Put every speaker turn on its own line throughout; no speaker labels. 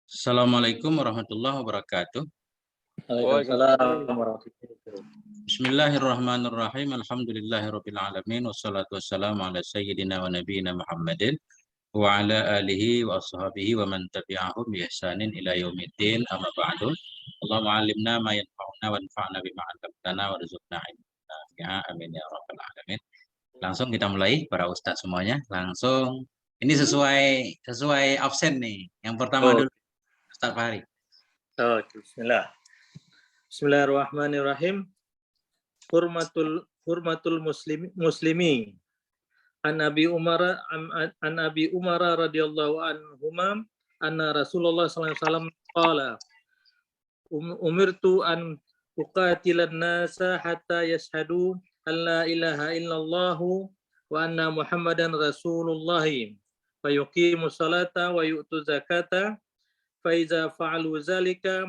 Assalamualaikum warahmatullahi wabarakatuh.
Waalaikumsalam warahmatullahi wabarakatuh.
Bismillahirrahmanirrahim. Alhamdulillahirabbil alamin wassalatu wassalamu ala sayyidina wa nabiyyina Muhammadin wa ala alihi wa ashabihi wa man tabi'ahum bi ihsanin ila yaumiddin. Amma ba'du. Allahumma 'allimna ma yanfa'una wanfa'na bima 'allamtana warzuqna ilman nafi'a. Amin ya rabbal alamin. Langsung kita mulai para ustaz semuanya. Langsung ini sesuai absen nih. Yang pertama dulu Ustaz Fahri.
Bismillah. Bismillahirrahmanirrahim. Hurmatul muslimi. An Abi Umar radhiyallahu anhuma anna Rasulullah sallallahu alaihi wasallam qala umirtu an uqatilan nasa hatta yashhadu an la ilaha illallah wa anna Muhammadan Rasulullah wa yuqimu salata wa yu'tu zakata fa iza fa'alu zalika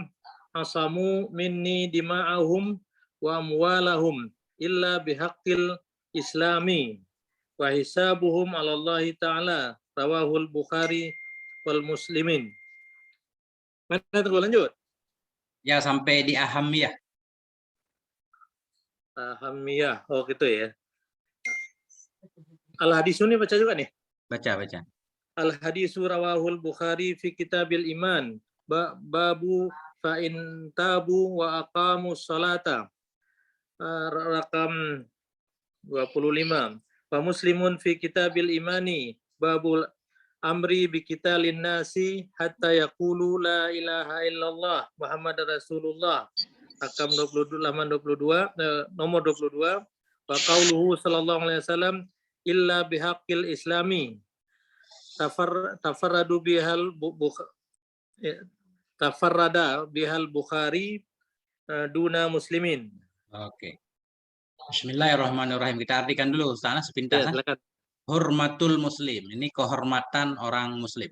asamu minni dima'ahum wa amwalahum illa bihaqqil islami wa hisabuhum 'ala Allah taala rawahul Bukhari wal Muslimin. Mana terus lanjut?
Ya sampai di ahamiyah.
Ahamiyah. Oh gitu ya. Al hadis ini baca juga nih.
Baca.
Al hadisu rawahul Bukhari fi kitabil iman babu fa in tabu wa aqamu salata rakam 25. Wa muslimun fi kitabil imani babul amri bi qitalin nasi hatta yaqulu la ilaha illallah Muhammadar Rasulullah rakam 22 nomor 22. Wa qauluhu sallallahu alaihi wasallam illa bihaqqil islami tafarrada bihal Bukhari duna muslimin.
Oke. Bismillahirrahmanirrahim. Kita artikan dulu sana sepintas.
Ya, silakan.
Hurmatul muslim. Ini kehormatan orang muslim.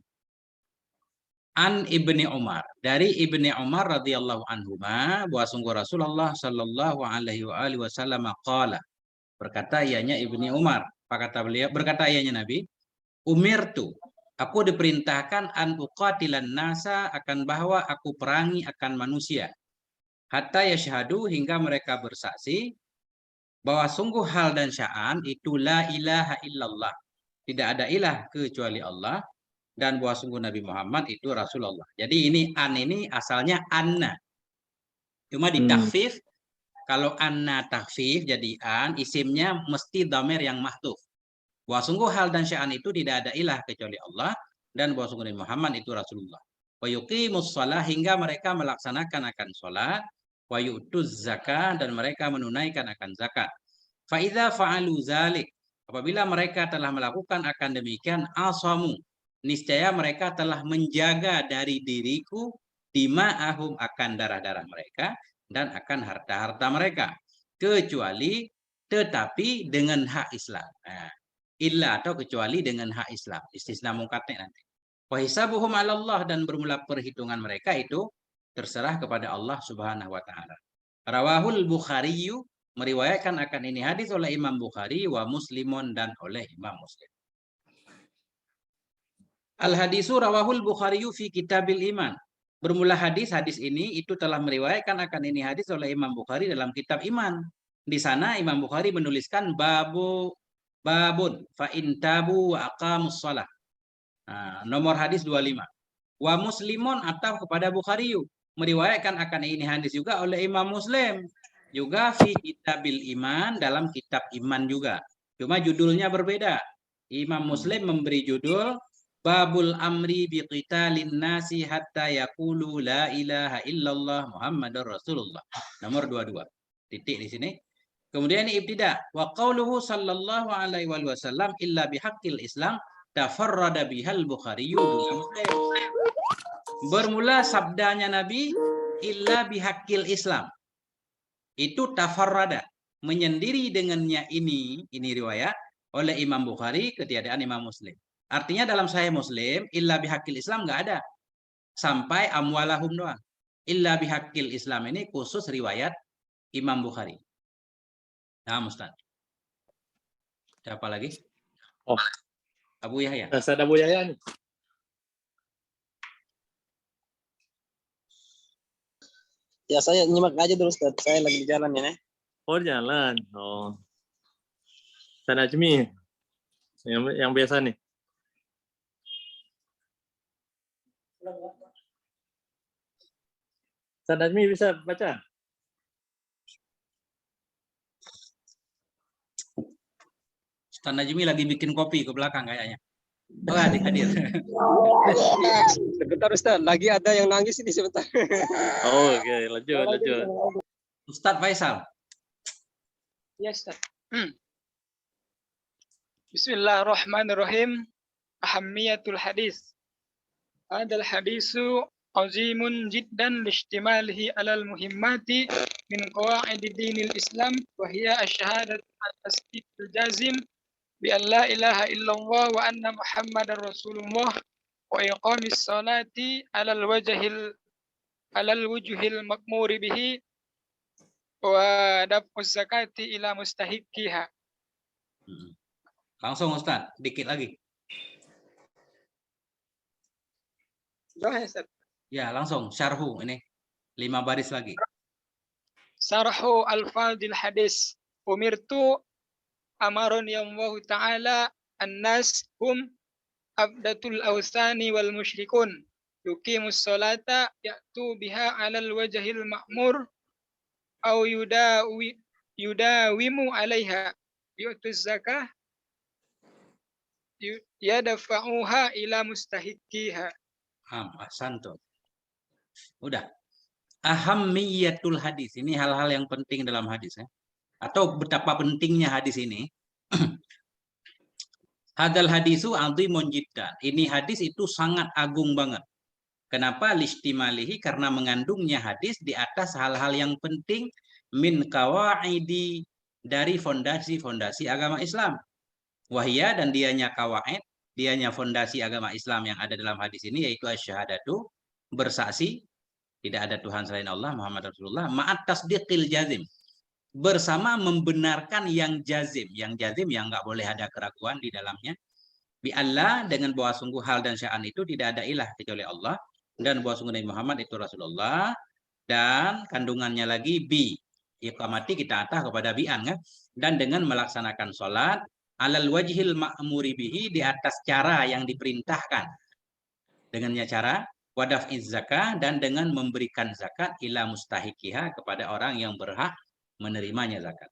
An Ibni Umar. Dari Ibni Umar radhiyallahu anhuma bahwa sungguh Rasulullah sallallahu alaihi wasallam qala. Berkata ianya Ibni Umar. Apa kata beliau? Berkata ianya Nabi, umirtu, aku diperintahkan an uqatilan nasa akan bahwa aku perangi akan manusia. Hatta yashhadu hingga mereka bersaksi bahwa sungguh hal dan sya'an itu la ilaha illallah. Tidak ada ilah kecuali Allah dan bahwa sungguh Nabi Muhammad itu Rasulullah. Jadi ini an ini asalnya anna. Cuma ditakfif. Kalau anna takfif jadi an, isimnya mesti dhamir yang mahdhuf. Bahwa sungguh hal dan sya'an itu tidak ada ilah kecuali Allah dan bahwa sungguh Nabi Muhammad itu Rasulullah. Wa yuqimus shalah hingga mereka melaksanakan akan salat, wa yu'tuz zakah dan mereka menunaikan akan zakat. Fa idza fa'alu zalik, apabila mereka telah melakukan akan demikian asamu, niscaya mereka telah menjaga dari diriku dima'ahum akan darah-darah mereka dan akan harta-harta mereka, kecuali tetapi dengan hak Islam. Nah, illa atau kecuali dengan hak Islam. Istisna mungkatnya nanti. Wa hisabuhum 'ala Allah dan bermula perhitungan mereka itu terserah kepada Allah Subhanahu wa taala. Rawahul Bukhari meriwayatkan akan ini hadis oleh Imam Bukhari wa Muslimun dan oleh Imam Muslim. Al hadisu rawahul Bukhari fi kitabil iman. Bermula hadis ini itu telah meriwayatkan akan ini hadis oleh Imam Bukhari dalam kitab iman. Di sana Imam Bukhari menuliskan babun fa in tabu wa aqamus shalah. Nah, nomor hadis 25. Wa Muslimun atau kepada Bukhari meriwayatkan akan ini hadis juga oleh Imam Muslim. Juga fi kitabil iman dalam kitab iman juga. Cuma judulnya berbeda. Imam Muslim memberi judul Babul amri bi qitalin nasi hatta yaqulu la ilaha illallah Muhammadur Rasulullah. Nomor 22. Titik di sini. Kemudian ini ibtida. Wa qauluhu sallallahu alaihi wasallam illa bihaqqil Islam tafarrada bihal Bukhari duna Muslim. Bermula sabdanya Nabi illa bihaqqil Islam. Itu tafarrada, menyendiri dengannya ini riwayat oleh Imam Bukhari ketiadaan Imam Muslim. Artinya dalam Sahih Muslim illa bihaqqil Islam enggak ada. Sampai amwalahum doang. Illa bihaqqil Islam ini khusus riwayat Imam Bukhari. Nah, Ustaz. Siapa lagi?
Oh,
Abu Yahya.
Ustaz Abu Yahya nih.
Ya saya nyimak aja dulu Ustaz. Saya lagi di jalan ya.
Oh, jalan. Oh. Ustaz Najmi. Yang biasa nih. Ustaz Najmi bisa baca?
Ustaz Najmi lagi bikin kopi ke belakang kayaknya. Oh, hadir.
Sebentar Ustaz, lagi ada yang nangis ini sebentar.
Oh, oke, lanjut.
Ustaz Faisal.
Ya Ustaz. Bismillahirrahmanirrahim. Ahammiyatul hadis. Hadal hadisu azimun jiddan lishtimalihi alal muhimmati min qawaidi dinil Islam wa hiya asyhadat at-tasdiqul jazim bi an la ilaha illallah wa anna Muhammadar Rasulullah wa iqamis salati alal wujuhil makmuri bihi wa daf'uz zakati ila mustahiqiha.
Langsung Ustaz, dikit lagi. Ya, langsung syarhu ini 5 baris lagi.
Sarhu al-fadil hadis. Umirtu amaroni Allah Ta'ala an-nas hum abdatul awsani wal musyrikun. Yuqimus salata ya'tu biha alal wajahil ma'mur au yudawimu alaiha. Yu'tuz zakah yadafa'uha ila mustahiqiha.
Ahsantum. Udah. Ahammiyatul hadis. Ini hal-hal yang penting dalam hadis ya. Atau betapa pentingnya hadis ini. Hadal hadisu azimun jiddan. Ini hadis itu sangat agung banget. Kenapa? Listimalihi, karena mengandungnya hadis di atas hal-hal yang penting min kawaidi, dari fondasi-fondasi agama Islam. Wahia, dan dianya kawaid, dianya fondasi agama Islam yang ada dalam hadis ini, yaitu asyhadatu, bersaksi tidak ada Tuhan selain Allah, Muhammad Rasulullah, ma'at tasdiqil jazim, bersama membenarkan yang jazim. Yang jazim yang nggak boleh ada keraguan di dalamnya. Bi Allah, dengan bahwa sungguh hal dan sya'an itu tidak ada ilah kecuali Allah, dan bahwa sungguh Nabi Muhammad itu Rasulullah. Dan kandungannya lagi bi, iqamati kita atah kepada bi'an kan? Dan dengan melaksanakan sholat alal wajhil ma'muri bihi, di atas cara yang diperintahkan. Dengannya cara wadaf zakah, dan dengan memberikan zakat ila mustahiqiha, kepada orang yang berhak menerimanya zakat.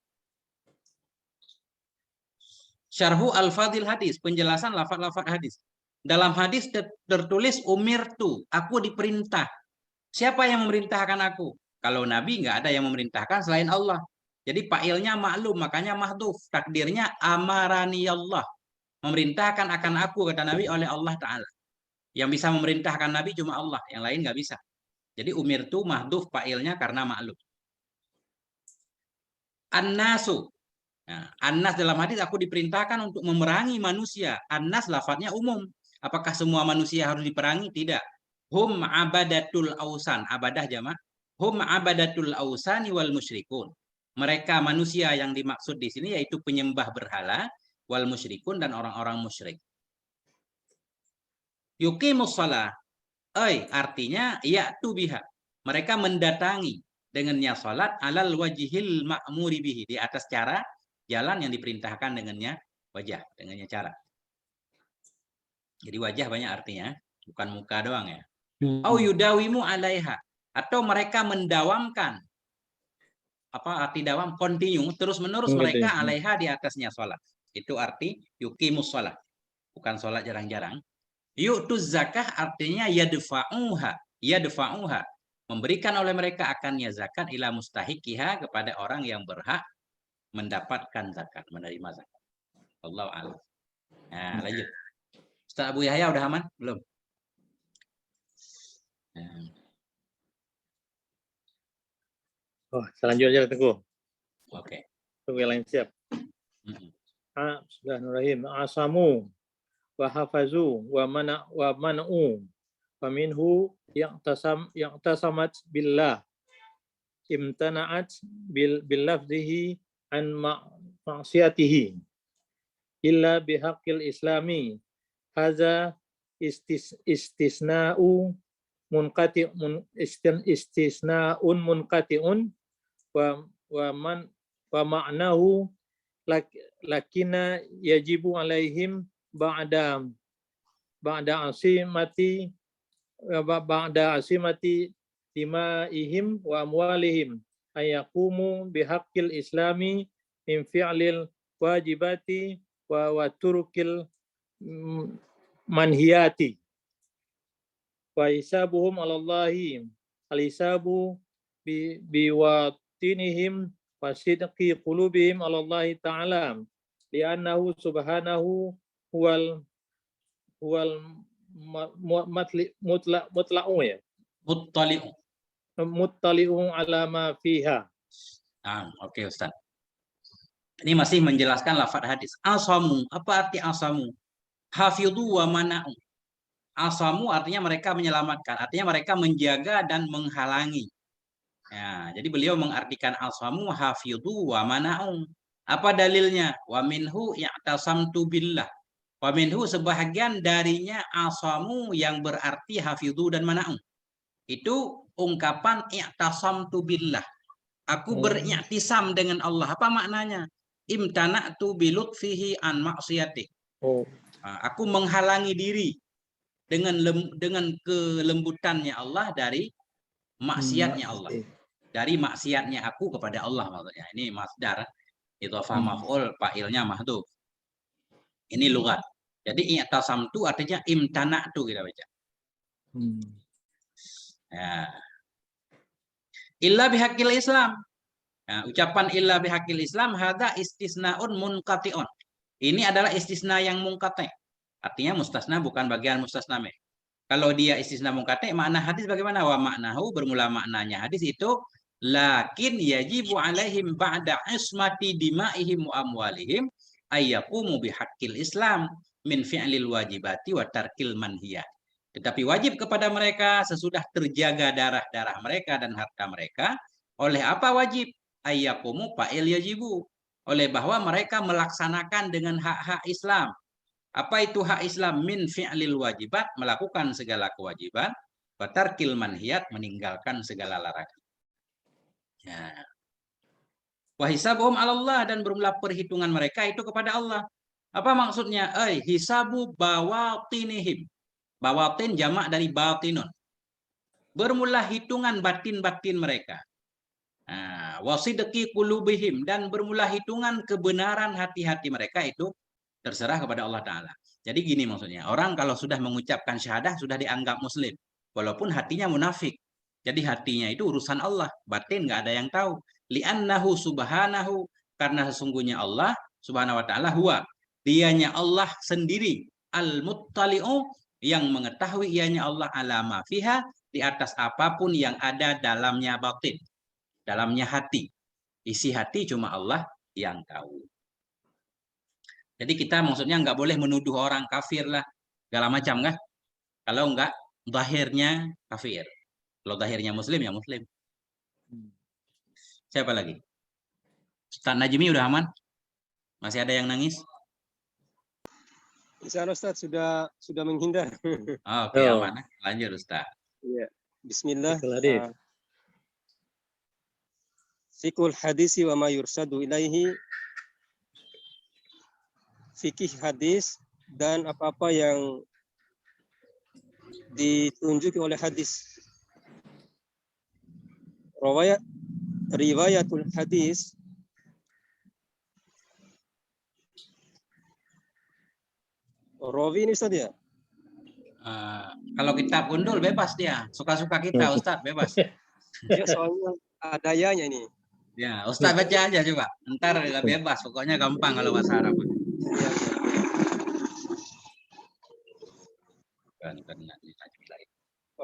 Syarhu al-fadil hadis, penjelasan lafaz-lafaz hadis. Dalam hadis tertulis umirtu, aku diperintah. Siapa yang memerintahkan aku? Kalau Nabi nggak ada yang memerintahkan selain Allah. Jadi fa'ilnya maklum, makanya mahdhuf. Takdirnya amarani Allah. Memerintahkan akan aku, kata Nabi, oleh Allah Ta'ala. Yang bisa memerintahkan Nabi cuma Allah, yang lain nggak bisa. Jadi umirtu mahdhuf fa'ilnya karena maklum. An-nasu. Nah, an-nas dalam hadis aku diperintahkan untuk memerangi manusia. An-nas lafadznya umum. Apakah semua manusia harus diperangi? Tidak. Hum abadatul ausan. Abadah jamak. Hum abadatul ausani wal musyrikun. Mereka manusia yang dimaksud di sini yaitu penyembah berhala, wal musyrikun, dan orang-orang musyrik. Yuqimus shalah. Artinya ya'tu biha. Mereka mendatangi dengannya salat alal wajhil ma'muri bihi, di atas cara jalan yang diperintahkan dengannya wajah, dengannya cara. Jadi wajah banyak artinya, bukan muka doang ya. Au yudawimu alaiha, atau mereka mendawamkan. Apa arti dawam? Continue, terus-menerus mereka alaiha, di atasnya salat. Itu arti yuqimus shalah. Bukan salat jarang-jarang. Yu'tuz zakah artinya yadfa'uha, memberikan oleh mereka akannya zakat ila mustahiqiha, kepada orang yang berhak mendapatkan zakat, menerima zakat. Wallahu a'lam. Nah, lanjut. Ustaz Abu Yahya udah aman? Belum? Nah.
Oh, selanjutnya Teguh.
Oke.
Tunggu yang lain siap. Bismillahirrahmanirrahim. Asamu wa hafazu wa mana'u wa minhu ya'tasamat billah imtana'at bil lafzihi an ma'siyatihi illa bihaqqil islami hadza istisna'u istisnaun munqati'un wa ma'nahu lakina yajibu alaihim ba'da asimati dimaihim wa amwalihim ayaqumu bihaqqil islami min fi'lil wajibati wa turukil manhiyati wa hisabuhum 'alallahi al-hisabu biwatinihim wa sidqi qulubihim 'alallahi ta'ala li'annahu subhanahu huwal mutla'u ya
Muttali'u.
muttali'u 'ala ma fiha.
Oke Ustaz. Ini masih menjelaskan lafaz hadis. Asamu, apa arti asamu? Hafidhu wa mana'u. Asamu artinya mereka menyelamatkan, artinya mereka menjaga dan menghalangi. Ya, jadi beliau mengartikan asamu hafidhu wa mana'u. Apa dalilnya? Wa minhu i'tasamtu billah. Wa minhu sebahagian darinya asamu yang berarti hafidhu dan mana'u. Itu ungkapan i'tasamtu billah. Aku beriktisam dengan Allah. Apa maknanya? Imtana'tu bilutfihi an maksiyati. Aku menghalangi diri dengan kelembutannya Allah dari maksiatnya Allah. Dari maksiatnya aku kepada Allah maksudnya. Ini masdar, idhofah maf'ul, fa'ilnya mahdhuf. Ini lughat. Jadi i'tasamtu artinya imtana'tu kita baca. Ya. Illa bihaqqil Islam. Nah, ucapan illa bihaqqil Islam hadza istisnaun munqati'un. Ini adalah istisna yang munqati'. Artinya mustasna bukan bagian mustasna. Kalau dia istisna munqati', makna hadis bagaimana? Wa maknahu bermula maknanya hadis itu lakin yajibu alaihim ba'da ismati dima'ihim wa amwalihim ayyaqumu bihaqqil Islam min fi'lil wajibati wa tarkil manhiyat. Tetapi wajib kepada mereka sesudah terjaga darah-darah mereka dan harta mereka. Oleh apa wajib? Ayyaqumu fa'il yajibu. Oleh bahwa mereka melaksanakan dengan hak-hak Islam. Apa itu hak Islam? Min fi'lil wajibat, melakukan segala kewajiban. Wa tarkil manhiyat, meninggalkan segala larangan. Ya. Wa hisabuhum 'alallah, dan bermula perhitungan mereka itu kepada Allah. Apa maksudnya? Hisabu bawatinihim. Bawatin jamak dari batinun. Bermula hitungan batin-batin mereka. Wasidqi qulubihim, dan bermula hitungan kebenaran hati-hati mereka itu terserah kepada Allah Ta'ala. Jadi gini maksudnya, orang kalau sudah mengucapkan syahadah sudah dianggap muslim. Walaupun hatinya munafik. Jadi hatinya itu urusan Allah. Batin nggak ada yang tahu. Li'annahu subhanahu, karena sesungguhnya Allah subhanahu wa ta'ala huwa. Dianya Allah sendiri. Al-muttali'u, yang mengetahui ianya Allah alama fiha, di atas apapun yang ada dalamnya batin, dalamnya hati. Isi hati cuma Allah yang tahu. Jadi kita maksudnya nggak boleh menuduh orang kafir lah, segala macam kan? Kalau nggak zahirnya kafir, kalau zahirnya muslim ya muslim. Siapa lagi? Ustaz Najmi udah aman? Masih ada yang nangis?
Insya Allah Ustaz sudah menghindar.
Oke, aman. Lanjut Ustaz.
Ya. Bismillah.
Hadis.
Fikul hadisi wa ma yursadu ilaihi. Fikih hadis dan apa-apa yang ditunjuki oleh hadis. Riwayatul hadis rawi ini Ustaz ya?
Kalau kita gundul bebas dia, suka-suka kita Ustaz, bebas.
Ya, soalnya ada yanya ini.
Ya, Ustaz baca aja coba. Ntar bebas, pokoknya gampang kalau bahasa Arab.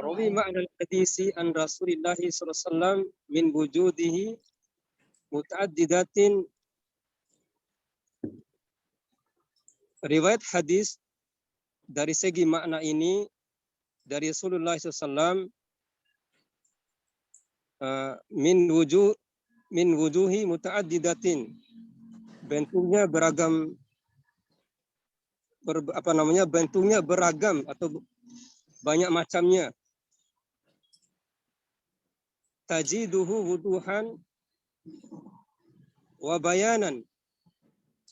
Rawi ma'na al-hadisi an Rasulillah sallallahu alaihi wasallam min wujudihi mutaaddidatin. Riwayat hadis dari segi makna ini dari Rasulullah SAW min wujuhi mutaaddidatin, bentuknya beragam, bentuknya beragam atau banyak macamnya. tajiduhu wuduhan wa bayanan.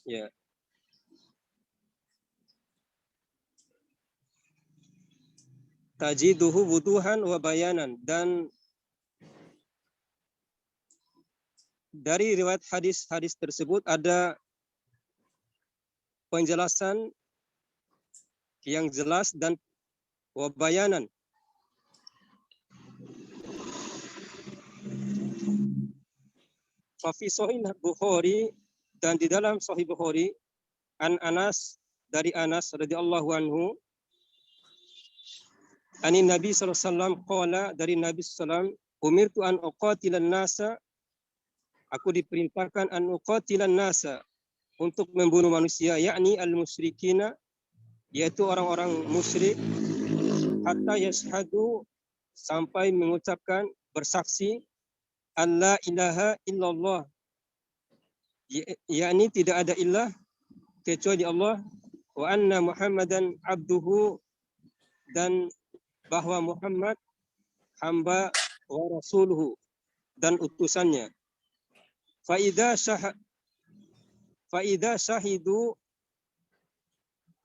Ya. Tajiduhu wuduhan wa bayanan, dan dari riwayat hadis-hadis tersebut ada penjelasan yang jelas dan wa bayanan. Fa fi sahih Bukhari, dan di dalam sahih Bukhari, an Anas, dari Anas radhiyallahu anhu, ani Nabi sallallahu alaihi wasallam qala, dari Nabi sallallahu alaihi wasallam, umirtu an uqatilan nasa, aku diperintahkan an uqatilan nasa, untuk membunuh manusia, yakni al-musyrikina, yaitu orang-orang musyrik, hatta yashhadu, sampai mengucapkan, bersaksi, alla ilaha illallah, yakni tidak ada ilah kecuali Allah, wa anna Muhammadan abduhu, dan bahwa Muhammad hamba wa rasuluhu, dan utusannya. Faida syahidu,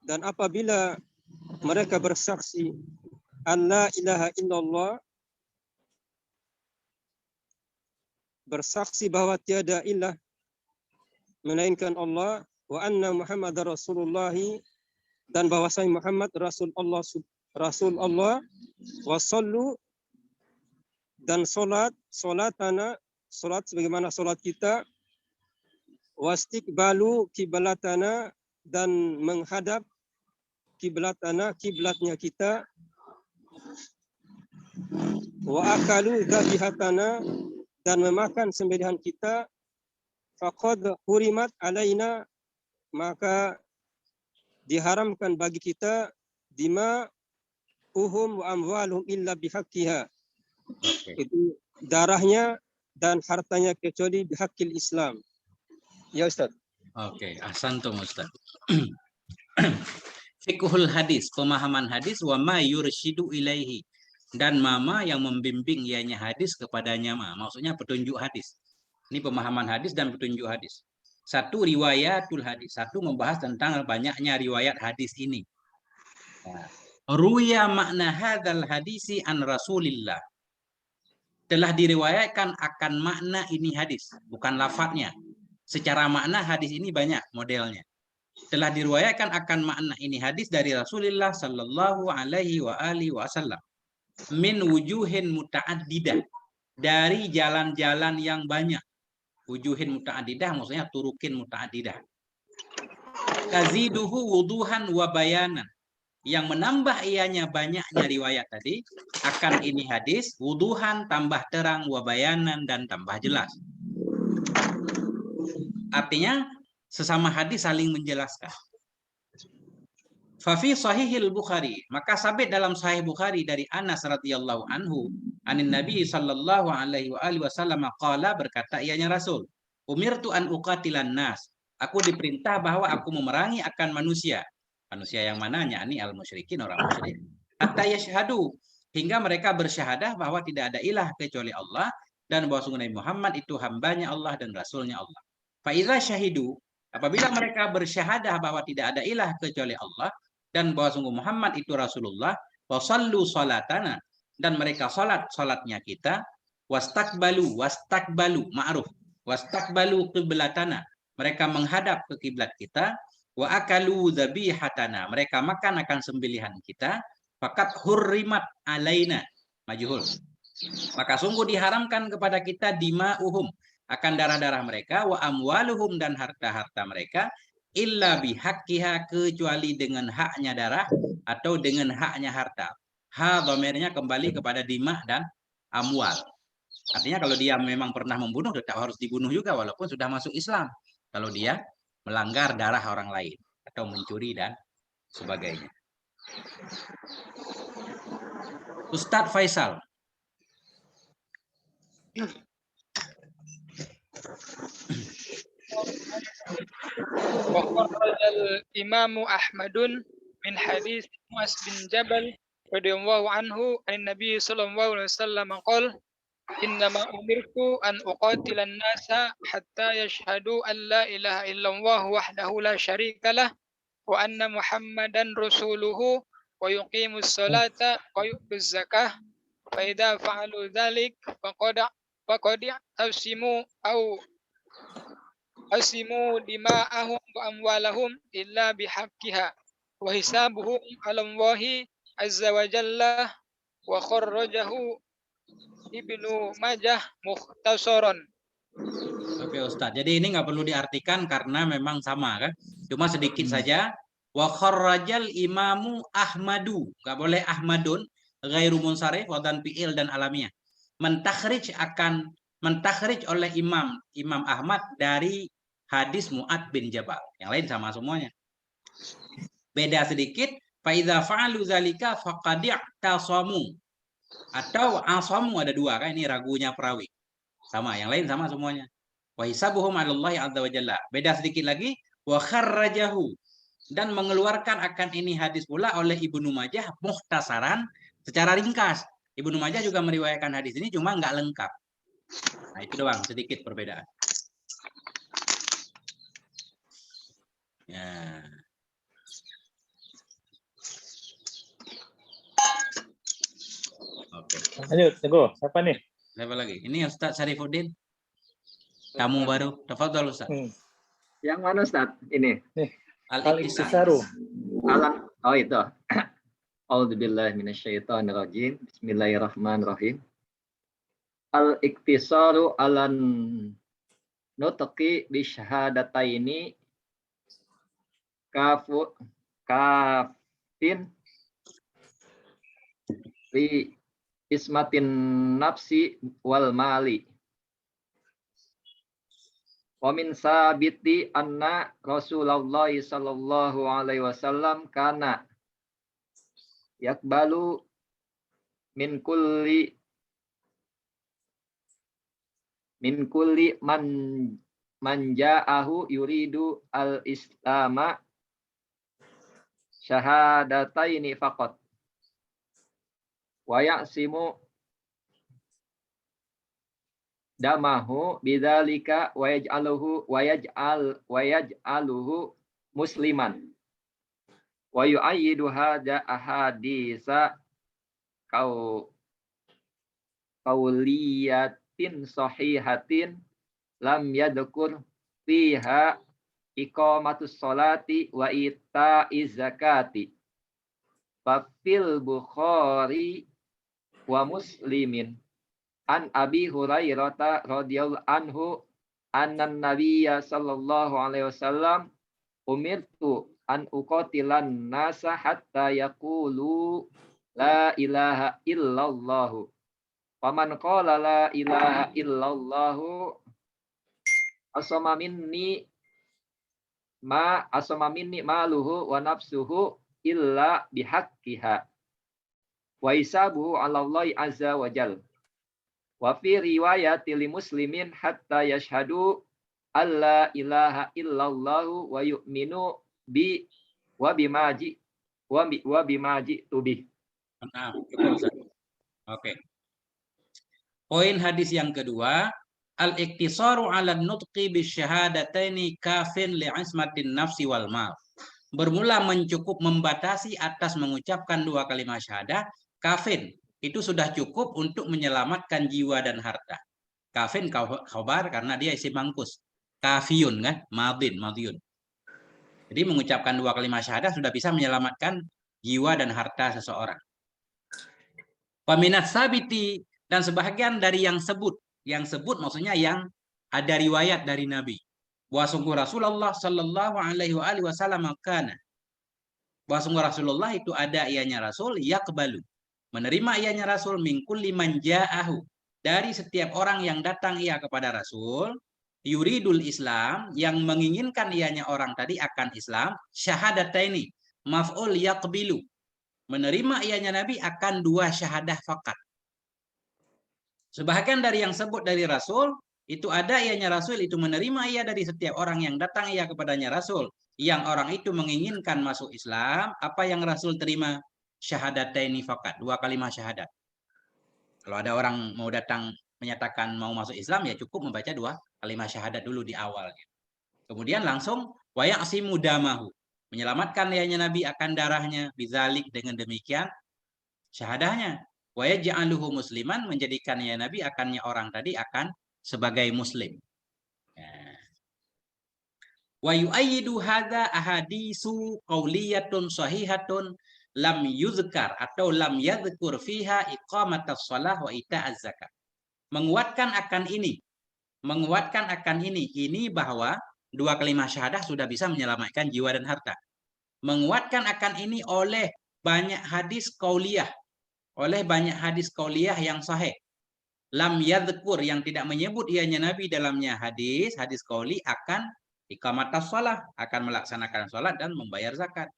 dan apabila mereka bersaksi alla ilaha illallah, bersaksi bahwa tiada ilah melainkan Allah, wa anna Muhammadar Rasulullah, dan bahwasanya Muhammad Rasul Allah, wa sallu, dan salatana, salat sebagaimana salat kita, wastiqbalu kiblatana, dan menghadap kiblatana, kiblatnya kita, wa akalu dhabihatana, dan memakan sembelihan kita, faqad hurimat alaina, maka diharamkan bagi kita, dima uhum wa amwaluhum illa bihaqqiha, itu darahnya dan hartanya kecuali bihaqil Islam. Ya Ustaz.
Oke, ahsantum Ustaz. Fiqhul hadis, pemahaman hadis, wa ma yursyidu ilaihi, dan mama yang membimbing ianya hadis kepadanya, maksudnya petunjuk hadis. Ini pemahaman hadis dan petunjuk hadis. Satu, riwayatul hadis, satu membahas tentang banyaknya riwayat hadis ini. Ruya makna hadzal hadisi an Rasulillah, telah diriwayatkan akan makna ini hadis, bukan lafadznya. Secara makna hadis ini banyak modelnya. Telah diriwayatkan akan makna ini hadis dari Rasulullah sallallahu alaihi wa alihi wasallam, min wujuhin muta'addidah, dari jalan-jalan yang banyak. Wujuhin muta'addidah maksudnya turukin muta'addidah. Taziduhu wuduhan wa bayanan, yang menambah ianya banyaknya riwayat tadi akan ini hadis, wuduhan tambah terang, wa bayanan dan tambah jelas. Artinya sesama hadis saling menjelaskan. Fa fi sahihil Bukhari, maka sabit dalam sahih Bukhari dari Anas radhiyallahu anhu, anin Nabi sallallahu alaihi wa alihi wasallam qala, berkata ianya Rasul, umirtu an uqatilan nas, aku diperintah bahwa aku memerangi akan manusia. Manusia yang mananya? Ini al-musyrikin, orang musyrik. Hatta yashhadu, hingga mereka bersyahadah bahwa tidak ada ilah kecuali Allah, dan bahwa sungguh Nabi Muhammad itu hambanya Allah dan rasulnya Allah. Fa idza syahidu, apabila mereka bersyahadah bahwa tidak ada ilah kecuali Allah, dan bahwa sungguh Muhammad itu Rasulullah, wa sallu salatana, dan mereka salatnya kita, wastakbalu ma'ruf, wastakbalu qiblatana, mereka menghadap ke kiblat kita, wa akalu dhabihatana, mereka makan akan sembelihan kita, fakat hurrimat alaina, majhul, maka sungguh diharamkan kepada kita, dima'uhum, akan darah-darah mereka, wa amwaluhum, dan harta-harta mereka, illa bihaqqiha, kecuali dengan haknya darah atau dengan haknya harta. Ha dhamirnya kembali kepada dima dan amwal. Artinya kalau dia memang pernah membunuh, tetap harus dibunuh juga walaupun sudah masuk Islam. Kalau dia melanggar darah orang lain atau mencuri dan sebagainya. Ustadz Faisal.
وخرج الإمام أحمد من حديث معاذ بن جبل رضي الله عنه عن النبي صلى الله عليه وسلم قال innama umirtu an uqatilan nasa hatta yashhadu an la ilaha illallah wahdahu la syarika lah wa anna Muhammadan rasuluhu wa yuqimus salata wa yu'tuz zakah fa idza fa'alu dzalik faqad asimu dima'ahum wa amwalahum illa bihaqqiha wa hisabuhum 'ala Allahi azza wa jalla wa kharrajahu Ibnu Majah mukhtasaran.
Oke Ustadz, jadi ini nggak perlu diartikan karena memang sama kan, cuma sedikit saja. Wa kharrajal imamu Ahmadu, nggak boleh Ahmadun, ghairu munsharif, wadan fi'il dan alamiah. Mentakhrij oleh Imam Ahmad dari hadis Mu'ad bin Jabal. Yang lain sama semuanya. Beda sedikit, fa idza fa'alu zalika faqad i'tasamu. Atau asamu ada dua kan, ini ragunya perawi. Sama, yang lain sama semuanya. Wa hisabuhum 'alallahi 'azza wa jalla. Beda sedikit lagi, wa kharrajahu, dan mengeluarkan akan ini hadis pula oleh Ibnu Majah mukhtasaran secara ringkas. Ibnu Majah juga meriwayatkan hadis ini cuma nggak lengkap. Nah, itu doang sedikit perbedaan. Ya. Oke.
Lanjut, Teguh. Siapa nih?
Siapa lagi? Ini Ustadz Syarifuddin. Tamu baru. Tafadhol Ustadz.
Yang mana Ustaz? Ini.
Al-Ikhtisaru.
Oh itu. A'udzubillahi minasyaitonirrajim. Bismillahirrahmanirrahim. Al-Ikhtisaru alan nutqi bi syahadataini kafin li ismatin nafsi wal mali. Wa min sabiti anna Rasulullah sallallahu alaihi wasallam kana yakbalu min kulli man ja'ahu yuridu al-islama syahadataini faqat wa ya'simu damahu bidzalika wa yaj'aluhu musliman wa yu'ayyidu hadza ahaditsa qauliyatin sahihatin lam yadhkur fiha iqamatus sholati wa ita'iz zakati fa fil Bukhari wa Muslimin an Abi Hurairah radhiyallahu anhu annan nabiyya sallallahu alaihi wasallam umirtu an uqatilan nasa hatta yaqulu la ilaha illallah. Faman qala la ilaha illallah asama minni maluhu wa nafsuhu illa bihaqqiha wa hisabuhu 'ala Allahi azza wa jalla. Wa fi riwayati li Muslimin hatta yashhadu alla ilaha illallah wa yu'minu bi wa bimaji tubih.
Oke. Poin hadis yang kedua, al-iqtisaru 'ala nutqi bisyahadataini kafin li'ismatin nafsi wal mal. Bermula mencukup membatasi atas mengucapkan dua kalimat syahadah, kafin itu sudah cukup untuk menyelamatkan jiwa dan harta. Kafin khobar karena dia isim mangkus. Kafiyun kan, madiyun. Jadi mengucapkan dua kalimat syahadah sudah bisa menyelamatkan jiwa dan harta seseorang. Paminat sabiti, dan sebahagian dari yang sebut maksudnya yang ada riwayat dari Nabi. Wa sungguh Rasulullah sallallahu alaihi wasallam kana. Wa sungguh Rasulullah itu ada ianya Rasul yaqbalu. Menerima ianya Rasul min kulli man ja'ahu, dari setiap orang yang datang ia kepada Rasul, yuridul Islam, yang menginginkan ianya orang tadi akan Islam, syahadataini, maf'ul yaqbilu. Menerima ianya Nabi akan dua syahadah fakat. Sebahagian dari yang sebut dari Rasul, itu ada ianya Rasul itu menerima ia dari setiap orang yang datang ia kepadanya Rasul. Yang orang itu menginginkan masuk Islam, apa yang Rasul terima? Syahadataini fakat, dua kalimat syahadat. Kalau ada orang mau datang menyatakan mau masuk Islam, ya cukup membaca 2 kalimat syahadat dulu di awalnya. Kemudian langsung wa ya'simu damahu, menyelamatkan lianya Nabi akan darahnya, bizalik dengan demikian syahadahnya. Wa yaj'aluhu musliman, menjadikan ya Nabi akannya orang tadi akan sebagai muslim. Wa yu'ayyidu hadza ahadisu qauliyatun sahihatun lam yuzkar atau lam yadhkur fiha iqamatas shalah wa ita'az zakat. Menguatkan akan ini bahwa 2 kalimat syahadah sudah bisa menyelamatkan jiwa dan harta. Menguatkan akan ini oleh banyak hadis qauliyah, yang sahih. Lam yadhkur, yang tidak menyebut ianya Nabi dalamnya hadis qauli akan iqamatas shalah, akan melaksanakan salat dan membayar zakat.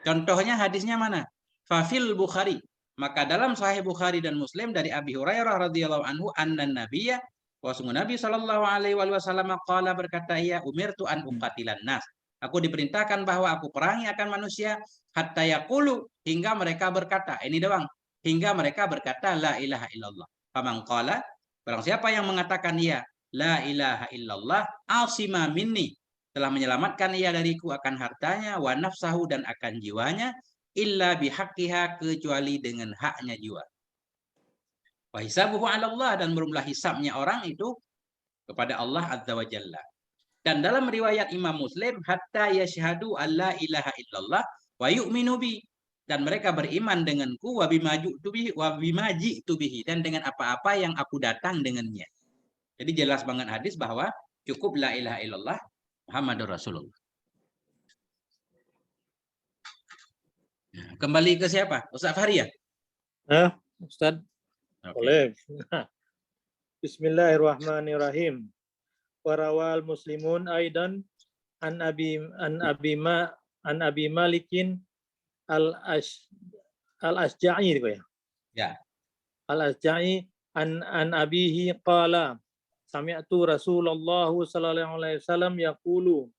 Contohnya hadisnya mana? Fafil Bukhari, maka dalam Sahih Bukhari dan Muslim dari Abi Hurairah radhiyallahu anhu annan nabiyya, wasungguh Nabi sallallahu alaihi wasallam qala, berkata ia, umirtu an uqatilan nas, aku diperintahkan bahwa aku perangi akan manusia hatta yaqulu, hingga mereka berkata, ini doang, hingga mereka berkata la ilaha illallah. Faman qala, barang siapa yang mengatakan ia la ilaha illallah asima minni, telah menyelamatkan ia dariku akan hartanya, wa nafsahu, dan akan jiwanya, illa bihaqqiha, kecuali dengan haknya jiwa. Wa hisabuhu 'ala Allah, dan berumlah hisabnya orang itu kepada Allah azza wa jalla. Dan dalam riwayat Imam Muslim, hatta yashhadu alla ilaha illallah wa yu'minu bi, dan mereka beriman denganku, wa bima ji'tu bihi, dan dengan apa-apa yang aku datang dengannya. Jadi jelas banget hadis bahwa cukup la ilaha illallah Muhammadur Rasulullah. Kembali ke siapa? Ustaz Fahri ya?
Ustaz,
Okay.
boleh. Bismillahirrahmanirrahim. Warawal muslimun aidan an abi malikin al-asja'i gitu ya.
Ya.
Al-asja'i an abihi qala sami'tu Rasulullah sallallahu alaihi wasallam yaqulu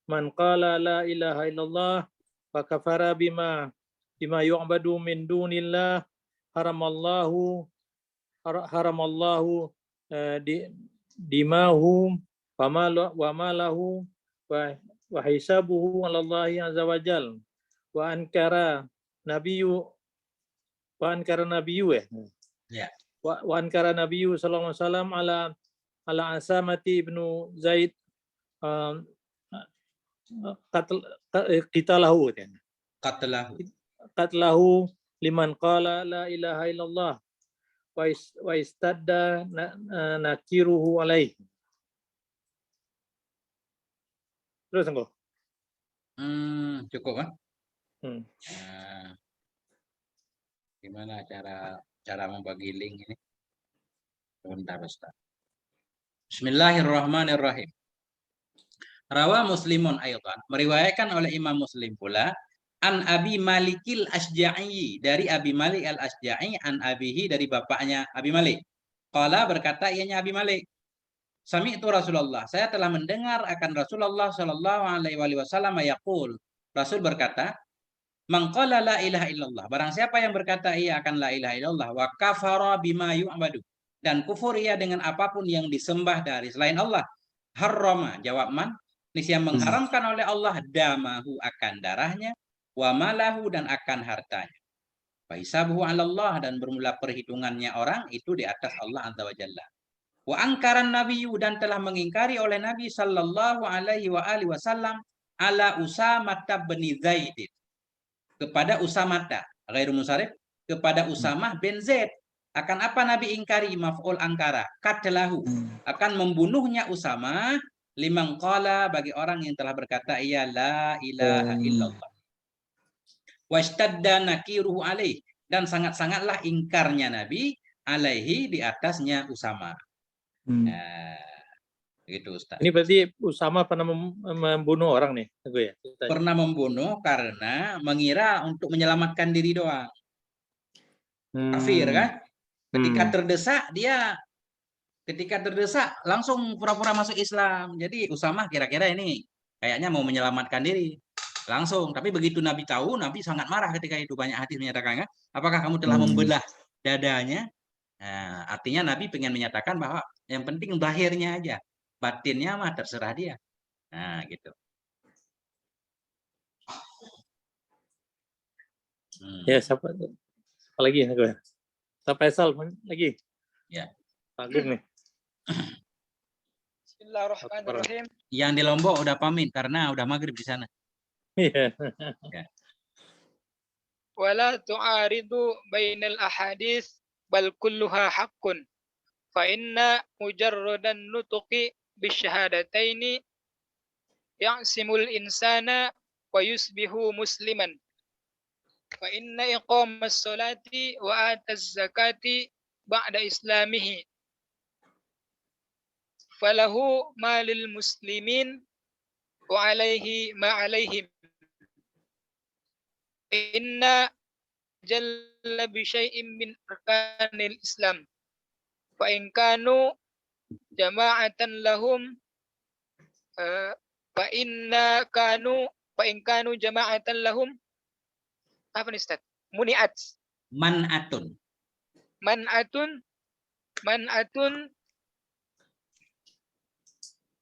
man qala la ilaha illallah wa kafara bima yu'badu min dunillah haramallahu dimahum wa malahu wa hisabuhu 'ala Allah azza wa jal wa ankara nabiyyu
Ya.
wa ankara nabiyyu sallallahu alaihi wasallam ala Asamati ibnu Zaid qatlahu liman qala la ilaha illallah wa istadda nakiruhu alaih. Terus engkau.
Cukup kan?
Nah,
gimana cara membagi link ini? Sebentar, Ustaz. Bismillahirrahmanirrahim. Rawa Muslimun aydan, meriwayatkan oleh Imam Muslim pula, an Abi Malikil Asja'i, dari Abi Malik al-Asja'i, an abihi, dari bapaknya Abi Malik. Qala, berkata ianya Abi Malik, sami'tu Rasulullah, saya telah mendengar akan Rasulullah sallallahu alaihi wasallam yaqul, Rasul berkata, man qala la ilaha illallah, barang siapa yang berkata ia akan la ilaha illallah, wa kafara bima yu'badu, dan kufur ia dengan apapun yang disembah dari selain Allah, harrama, jawab man, niscaya mengharamkan oleh Allah, damahu, akan darahnya, wa malahu, dan akan hartanya. Wa hisabuhu 'ala Allah, dan bermula perhitungannya orang itu di atas Allah azza wa jalla. Wa angkaran nabiyyu, dan telah mengingkari oleh Nabi sallallahu alaihi wasallam ala Usamah bin Zaid, kepada Usamah, ghairu musarif, kepada Usamah bin Zaid. Akan apa Nabi ingkari? Maf'ul angkara, qatlahu, akan membunuhnya Usamah, liman qala, bagi orang yang telah berkata ia la ilaha illallah. Washtadda nakiruhu alaih, dan sangat-sangatlah ingkarnya Nabi alaihi, di atasnya Usamah. Gitu Ustaz.
Ini berarti Usamah pernah membunuh orang nih, ya?
Pernah membunuh karena mengira untuk menyelamatkan diri doang. Kafir kan? Ketika terdesak langsung pura-pura masuk Islam. Jadi Usamah kira-kira ini kayaknya mau menyelamatkan diri. Langsung. Tapi begitu Nabi tahu, Nabi sangat marah ketika itu. Banyak hadis menyatakan, apakah kamu telah membelah dadanya Nah, artinya Nabi pengen menyatakan bahwa yang penting zahirnya aja, batinnya mah terserah dia. Nah, gitu.
Ya, siapa lagi? Pak Faisal lagi.
Ya.
Agung nih.
Bismillahirrahmanirrahim.
Yang di Lombok udah pamit karena udah maghrib di sana.
Iya.
ولا تعارض بين الأحاديث بل كلها حق فإن مجرد النطق بالشهادتين يعصم الإنسان ويصبح مسلما فإن إقام الصلاة وآتى الزكاة بعد إسلامه فله ما للمسلمين وعليه ما عليهم إن جل بشيء من أركان الإسلام فإن كانوا جماعة لهم فإن كانوا جماعة لهم apa nih Ustaz? Muniat.
Man'atun.
Man'atun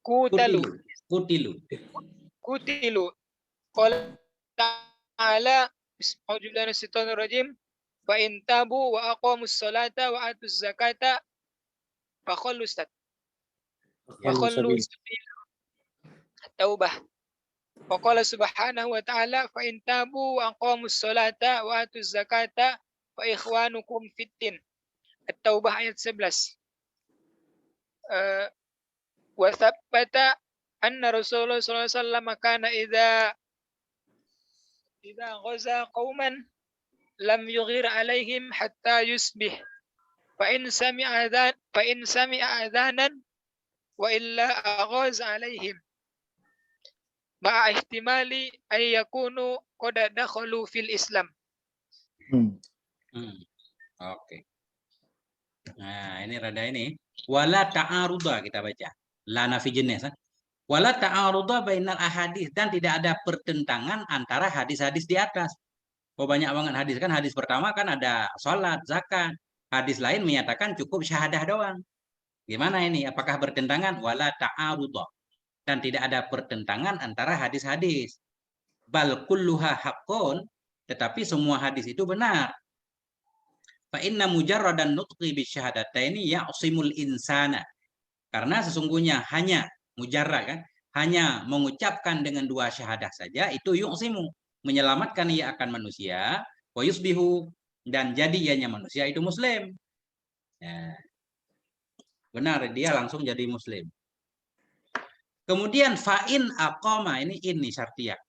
kutilu. Qala ta'ala bismillahir rahmanir rahim. Fa in tabu wa aqamus salata wa atuz zakata fa khallu Ustaz. Fa khallu Taubah. Faqala subhanahu wa ta'ala fa in tabu wa aqamus salata wa atuz zakata fa ikhwanukum fiddin. At-Taubah ayat 11. Wa thabbata anna Rasulullah sallallahu alaihi wasallam kana idza ghaza qauman lam yughir alaihim hatta yusbih. Fa in sami'a adhanan wa illa aghaza alaihim. Ma'a ihtimali ay yakunu qad dakhalu fil Islam.
Oke. Nah, ini rada ini. Wala ta'aruda kita baca. La nafi jenis. Wala ta'aruda bainal ahadits, dan tidak ada pertentangan antara hadis-hadis di atas. Oh, banyak banget hadis kan. Hadis pertama kan ada sholat, zakat. Hadis lain menyatakan cukup syahadah doang. Gimana ini? Apakah bertentangan? Wala ta'aruda. Dan tidak ada pertentangan antara hadis-hadis. Bal kulluha haqqun, tetapi semua hadis itu benar. Fa inna mujarradan nutqi bisyahadataini ya'simul insana. Karena sesungguhnya hanya mujarrad kan, hanya mengucapkan dengan dua syahadah saja itu yu'simu, menyelamatkan ia akan manusia, wa yusbihu, dan jadi ianya manusia itu muslim. Ya. Benar, dia langsung jadi muslim. Kemudian fa'in aqama, ini syartiyah.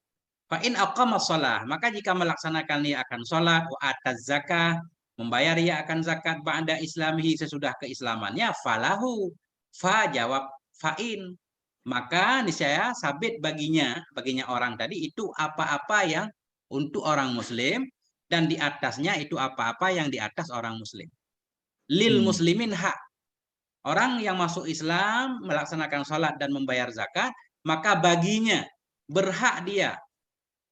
Fa'in aqama shalah, maka jika melaksanakan ia akan sholat, wa ataz zakah, membayar ia akan zakat ba'da islamihi, sesudah keislamannya, falahu, fa jawab fa'in, maka niscaya sabit baginya orang tadi itu apa-apa yang untuk orang muslim, dan di atasnya itu apa-apa yang di atas orang muslim. Lil muslimin hak. Orang yang masuk Islam, melaksanakan sholat dan membayar zakat, maka baginya berhak dia.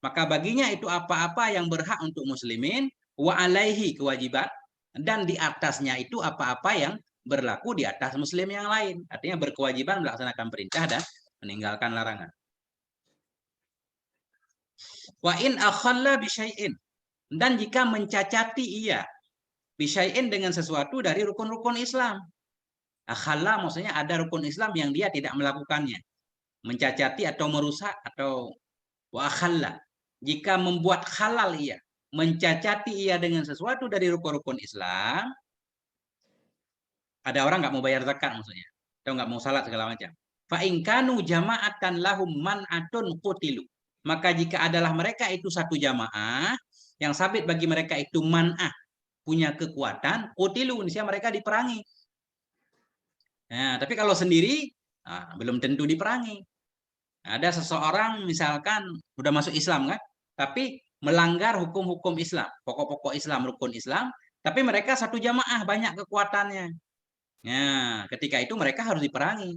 Maka baginya itu apa-apa yang berhak untuk muslimin, wa alaihi kewajiban, dan di atasnya itu apa-apa yang berlaku di atas muslim yang lain. Artinya berkewajiban melaksanakan perintah dan meninggalkan larangan. Wa in akhalla bisyai'in, dan jika mencacati ia bisyai'in dengan sesuatu dari rukun-rukun Islam. Akhalla maksudnya ada rukun Islam yang dia tidak melakukannya. Mencacati atau merusak, atau wa akhalla, jika membuat halal ia, mencacati ia dengan sesuatu dari rukun-rukun Islam. Ada orang nggak mau bayar zakat maksudnya, atau nggak mau salat segala macam. Fa in kanu jama'atan lahum man'atun qutilu, maka jika adalah mereka itu satu jamaah yang sabit bagi mereka itu man'ah, punya kekuatan, qutilu, niscaya mereka diperangi. Nah, tapi kalau sendiri belum tentu diperangi. Ada seseorang misalkan udah masuk Islam kan, tapi melanggar hukum-hukum Islam, pokok-pokok Islam, rukun Islam, tapi mereka satu jamaah banyak kekuatannya. Nah, ketika itu mereka harus diperangi,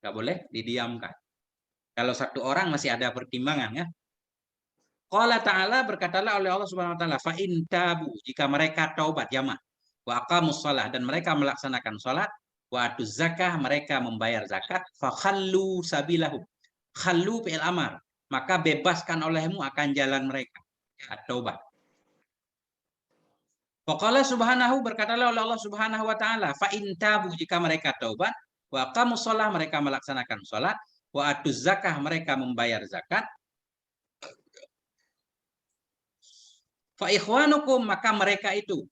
nggak boleh didiamkan. Kalau satu orang masih ada pertimbangan ya. Qala ta'ala, berkatalah oleh Allah Subhanahu wa taala, fa in tabu, jika mereka taubat, jamaah. wa aqamus shalah, dan mereka melaksanakan salat, wa atuz zakah, mereka membayar zakat, fa khallu sabilahum. Khallu fi'il amar, maka bebaskan olehmu akan jalan mereka. At-Taubah. Faqala subhanahu, berkatalah oleh Allah Subhanahu wa taala, fa in tabu, jika mereka taubat, wa aqamus shalah, mereka melaksanakan salat, wa atuz zakah, mereka membayar zakat, fa ikhwanukum, maka mereka itu.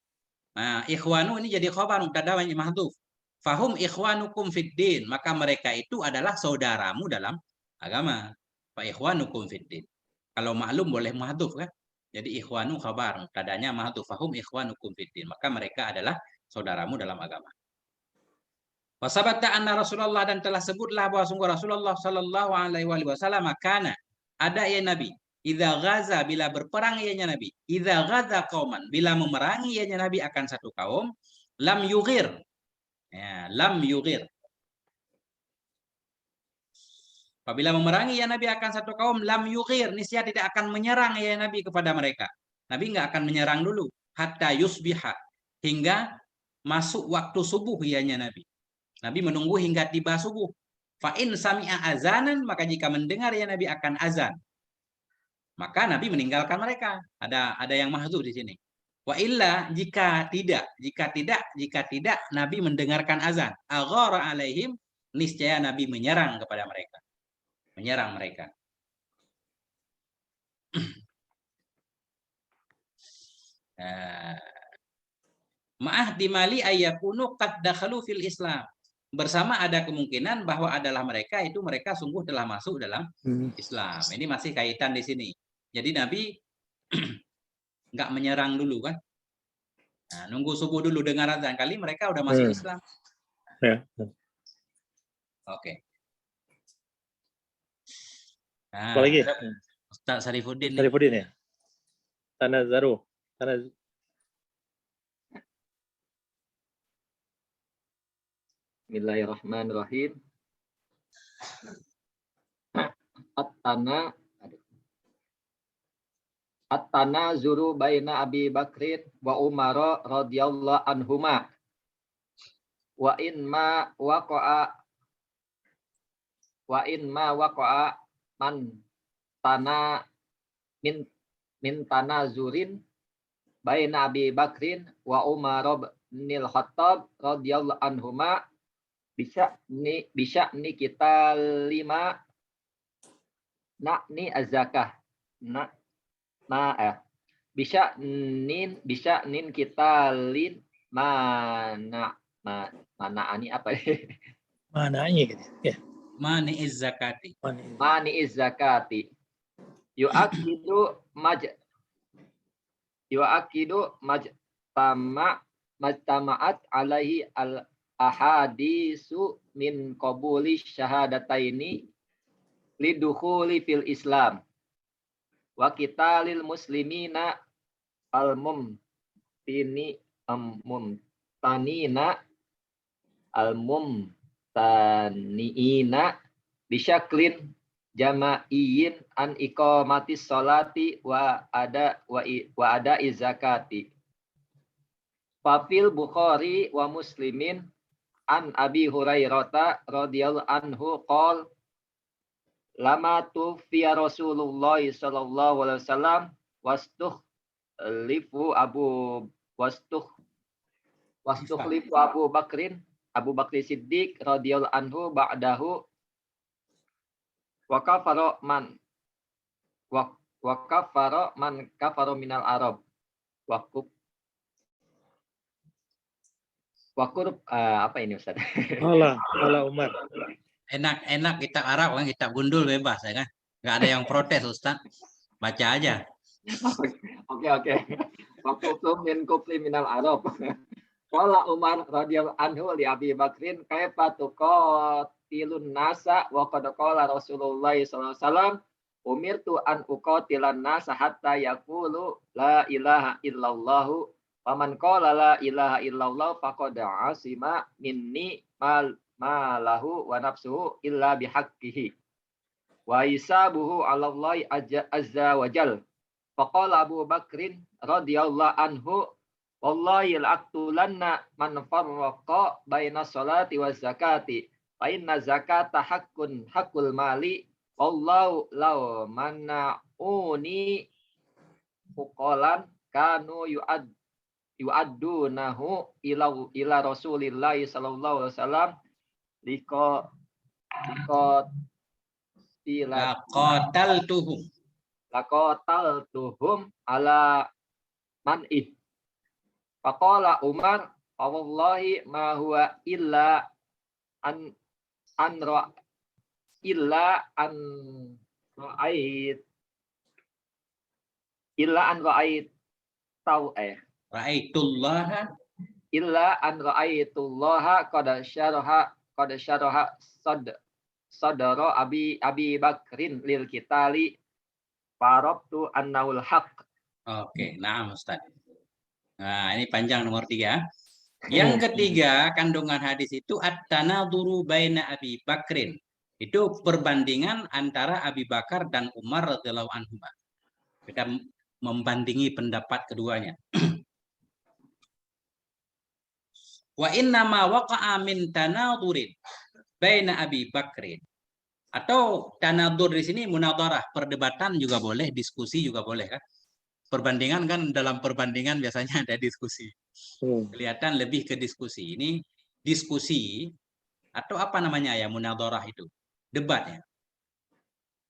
Nah, ikhwanu ini jadi khabar mubtada mahdhuf. Fahum ikhwanukum fid din, maka mereka itu adalah saudaramu dalam agama. Fa ikhwanukum fid din. Kalau maklum boleh mahdhuf kan? Jadi ikhwanu khabar, mubtadanya mahdhuf. Fahum ikhwanukum fid din, maka mereka adalah saudaramu dalam agama. Wasabata anna Rasulullah, dan telah sebutlah bahwa sungguh Rasulullah sallallahu alaihi wasallam kana, ada ya Nabi, idza ghaza, bila berperang ianya Nabi, idza ghaza qauman, bila memerangi ianya Nabi akan satu kaum, lam yughir. Ya, lam yughir. Apabila memerangi ya Nabi akan satu kaum, lam yughir, niscaya tidak akan menyerang ya Nabi kepada mereka. Nabi enggak akan menyerang dulu, hatta yusbiha, hingga masuk waktu subuh ianya Nabi. Nabi menunggu hingga tiba subuh. Fa in sami'a azanan, maka jika mendengar ya Nabi akan azan, maka Nabi meninggalkan mereka. Ada yang mahdzuf di sini. Wa illa, jika tidak Nabi mendengarkan azan, aghara alaihim, niscaya Nabi menyerang kepada mereka. Menyerang mereka. Ma'ah dimali ayyakunu qad dakhalu fil Islam. Bersama ada kemungkinan bahwa adalah mereka sungguh telah masuk dalam Islam. Ini masih kaitan di sini. Jadi Nabi nggak menyerang dulu kan. Nah, nunggu subuh dulu, dengar azan, kali mereka udah masuk Islam.
Ya.
Oke. Nah,
Apalagi?
Ustaz Sarifuddin.
Sarifuddin ya. Tanazzaru.
Bismillahirrahmanirrahim. At-tana zuru baina Abi Bakrin wa Umar radhiyallahu anhuma. Wa in ma waqa'a man tana min tanazurin baina Abi Bakrin wa Umar bin Khattab radhiyallahu anhuma bisa ni kita 5 nakni az-zakah bisa nin kita lin mana ani apa
Mananya gitu ya.
Mani zakati.
Mani zakati yu'akidu majtama'at alaihi al ahadisu min qabuli syahadataini lidukhuli fil Islam wa qitalil muslimina al mumtaniina bisyaklin jama'iyyin an iqamatis sholati wa ada zakati. Fafil Bukhari wa Muslimin an Abi Hurairah radhiyallahu anhu qol lama tufiya Rasulullah sallallahu alaihi wasallam wastukhlifu Abu Bakrin Siddiq radhiyallahu anhu ba'dahu wa kafara man kafara minal Arab Wakur apa ini Ustaz?
Ala Umar.
Enak kitab Arab kan, kitab gundul bebas ya kan. Nggak ada yang protes Ustaz. Baca aja.
Oke. Wakutum min kufli minal Arab. Qala Umar radhiyallahu anhu li Abi Bakrin kaifa tuqatilun nasa wa qad qala Rasulullah sallallahu alaihi wasallam umirtu an uqatilan nasa hatta yaqulu la ilaha illallahu faman qala la ilaha illallah faqad asima minni malahu wa nafsuhu illa bihaqqihi wa hisabuhu 'ala Allah azza wa jal. Faqala Abu Bakrin radhiyallahu anhu Wallahi la'aqtulanna man farraqa baina sholati waz zakati. Fa inna zakata haqqul mali. Wallahu law mana'uni fuqalan kanu yu'addunahu ila Rasulillahi sallallahu alaihi wasallam laqataltuhum ala man'ih. Faqala Umar, wallahi ma huwa illa an ra'ait ra'aitullaha qad syaraha sadara abi bakrin lil kitali farabtu annahul haq.
Oke, nah Ustaz. Nah, ini panjang nomor 3. Yang ketiga, kandungan hadis itu at-tanaduru baina Abi Bakrin. Itu perbandingan antara Abi Bakar dan Umar radhiyallahu anhu. Kita membandingi pendapat keduanya. Wa inna ma waqa'a min tanadurin baina Abi Bakrin. Atau tanadur di sini munadharah, perdebatan juga boleh, diskusi juga boleh kan? Perbandingan kan, dalam perbandingan biasanya ada diskusi. Kelihatan lebih ke diskusi. Ini diskusi atau apa namanya ya, munadharah itu. Debat ya.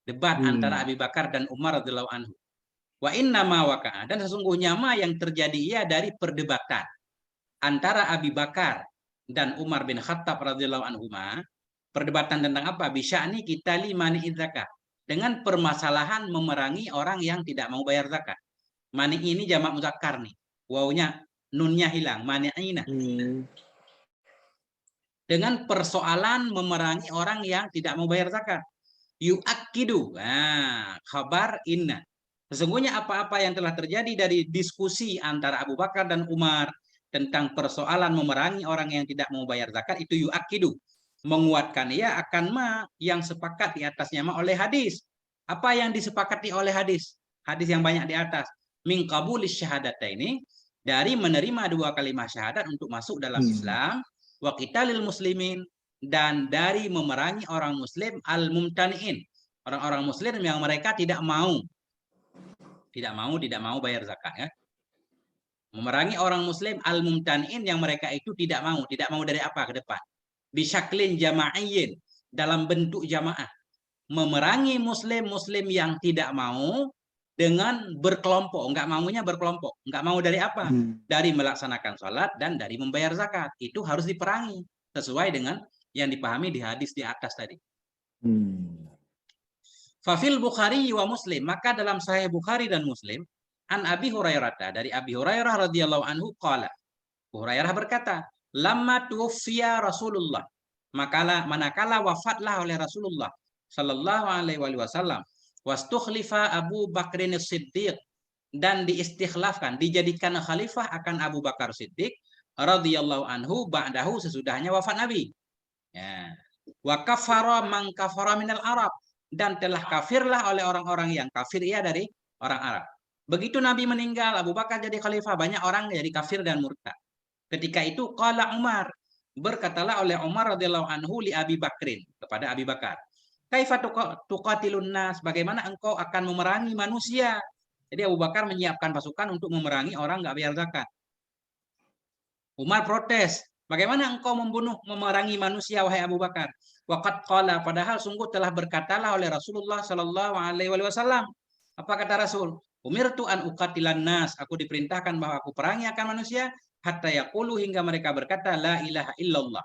Debat antara Abi Bakar dan Umar radhiyallahu anhu. Wa inna ma waqa'a, dan sesungguhnya ma yang terjadi ia dari perdebatan antara Abi Bakar dan Umar bin Khattab radhiyallahu anhuma. Perdebatan tentang apa? Bisya'ni kitali mani'iz zakat. Dengan permasalahan memerangi orang yang tidak mau bayar zakat. Mani ini jamak muzakkar nih. Wawunya, nunnya hilang. Mani'ina. Dengan persoalan memerangi orang yang tidak mau bayar zakat. Yu'akkidu. Nah, khabar inna. Sesungguhnya apa-apa yang telah terjadi dari diskusi antara Abu Bakar dan Umar tentang persoalan memerangi orang yang tidak mau bayar zakat, itu yu'akkidu. Menguatkan ia akan ma yang sepakat di atasnya ma oleh hadis. Apa yang disepakati oleh hadis? Hadis yang banyak di atas. Min qabulis syahadataini, dari menerima 2 kalimat syahadat untuk masuk dalam Islam, wa qitalil muslimin, dan dari memerangi orang muslim al-mumtani'in, orang-orang muslim yang mereka tidak mau bayar zakat ya. Memerangi orang muslim al-mumtani'in yang mereka itu tidak mau dari apa ke depan. Bisyaklin jama'iyyin, dalam bentuk jamaah. Memerangi muslim yang tidak mau dengan berkelompok, enggak maunya berkelompok. Enggak mau dari apa? Dari melaksanakan sholat dan dari membayar zakat. Itu harus diperangi sesuai dengan yang dipahami di hadis di atas tadi. Fafil Bukhari wa Muslim, maka dalam Sahih Bukhari dan Muslim, an Abi Hurairah, dari Abi Hurairah radhiyallahu anhu qala. Abu Hurairah berkata, lamma tuwfiya Rasulullah, manakala wafatlah oleh Rasulullah sallallahu alaihi wasallam, wastukhlifa Abu Bakrin Siddiq, dan diistikhlafkan, dijadikan khalifah akan Abu Bakar Siddiq radhiyallahu anhu ba'dahu, sesudahnya wafat Nabi. Ya. Wa kafara man kafara minal Arab, dan telah kafirlah oleh orang-orang yang kafir ia dari orang Arab. Begitu Nabi meninggal, Abu Bakar jadi khalifah, banyak orang jadi kafir dan murtad. Ketika itu qala Umar, berkatalah oleh Umar radhiyallahu anhu li Abi Bakrin, kepada Abi Bakar, kaifa tuqatilun nas, bagaimana engkau akan memerangi manusia? Jadi Abu Bakar menyiapkan pasukan untuk memerangi orang enggak bayar zakat. Umar protes, bagaimana engkau memerangi manusia wahai Abu Bakar? Waqad qala, padahal sungguh telah berkatalah oleh Rasulullah sallallahu alaihi wasallam. Apa kata Rasul? Umirtu an uqatilan nas, aku diperintahkan bahwa aku perangi akan manusia hatta yaqulu, hingga mereka berkata la ilaha illallah.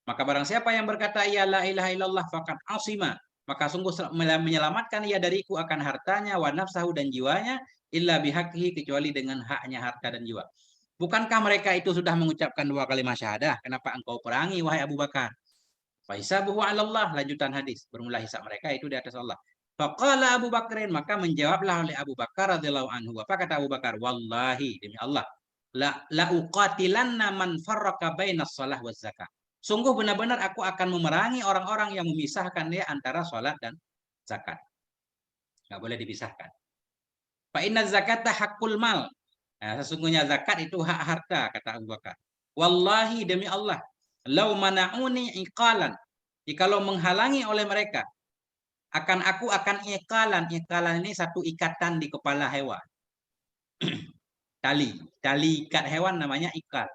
Maka barang siapa yang berkata ya la ilaha illallah faqad asima, maka sungguh menyelamatkan ia dariku akan hartanya, wa nafsahu, dan jiwanya, illa bihaqqihi, kecuali dengan haknya harta dan jiwa. Bukankah mereka itu sudah mengucapkan 2 kalimat syahadah? Kenapa engkau perangi wahai Abu Bakar? Fa hisabuhu 'ala Allah, lanjutan hadis, bermula hisab mereka itu di atas Allah. Faqala Abu Bakrin, maka menjawablah oleh Abu Bakar radhiyallahu anhu. Apa kata Abu Bakar? Wallahi, demi Allah, la uqatilanna man farraqa bainas shalah waz zakah. Sungguh benar-benar aku akan memerangi orang-orang yang memisahkan dia antara salat dan zakat. Enggak boleh dipisahkan. Fa inna zakata haqqul mal, Nah, sesungguhnya zakat itu hak harta, kata Abu Bakar. Wallahi demi Allah, lau mana'uni iqalan. Jikalau menghalangi oleh mereka, aku akan iqalan. Iqalan ini satu ikatan di kepala hewan. Tali ikat hewan namanya iqal.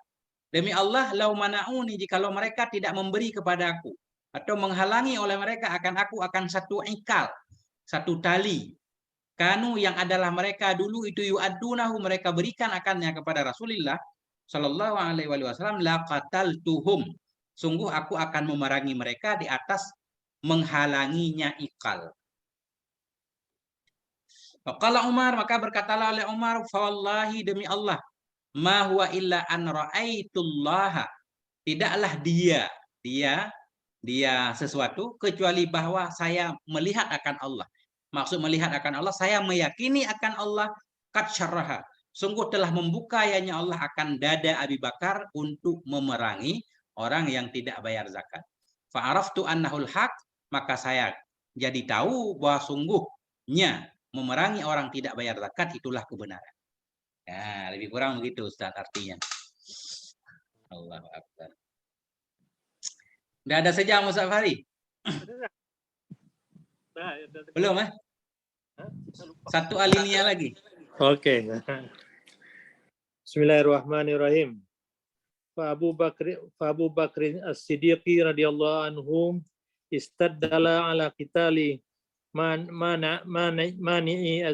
Demi Allah, lau mana'uni, jikalau mereka tidak memberi kepada aku atau menghalangi oleh mereka, aku akan satu ikal, satu tali. Kanu yang adalah mereka dulu itu yu'addunahu, mereka berikan akannya kepada Rasulullah Shallallahu Alaihi Wasallam, laqataltuhum, sungguh aku akan memerangi mereka di atas menghalanginya ikal. Faqala Umar, maka berkatalah oleh Umar, fawallahi demi Allah, ma huwa illa an ra'aitullaha, tidaklah dia sesuatu kecuali bahwa saya melihat akan Allah. Maksud melihat akan Allah, saya meyakini akan Allah, qad syarraha, sungguh telah membuka yanya Allah akan dada Abi Bakar untuk memerangi orang yang tidak bayar zakat. Fa'araftu annahul haq, maka saya jadi tahu bahwa sungguhnya memerangi orang tidak bayar zakat itulah kebenaran. Nah, lebih kurang begitu Ustaz artinya. Allahu Akbar. Udah ada sejam Ustaz Fahri? Belum ya? Satu alinea lagi.
Oke. Bismillahirrahmanirrahim. Fa Abu Bakr As-Siddiqi radhiyallahu anhum istaddala ala qitali mani'i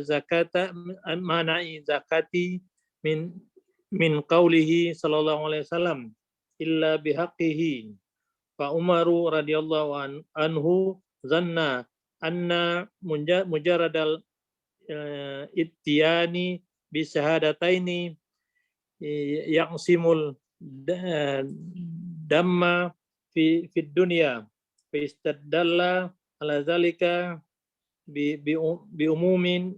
zakati min qawlihi sallallahu alaihi wasallam illa bihaqqihi. Fa Umaru radhiyallahu anhu zanna anna mujarradal ittiyani bisyahadataini yaqsimul damma fi dunya fa istadalla ala zalika bi umumin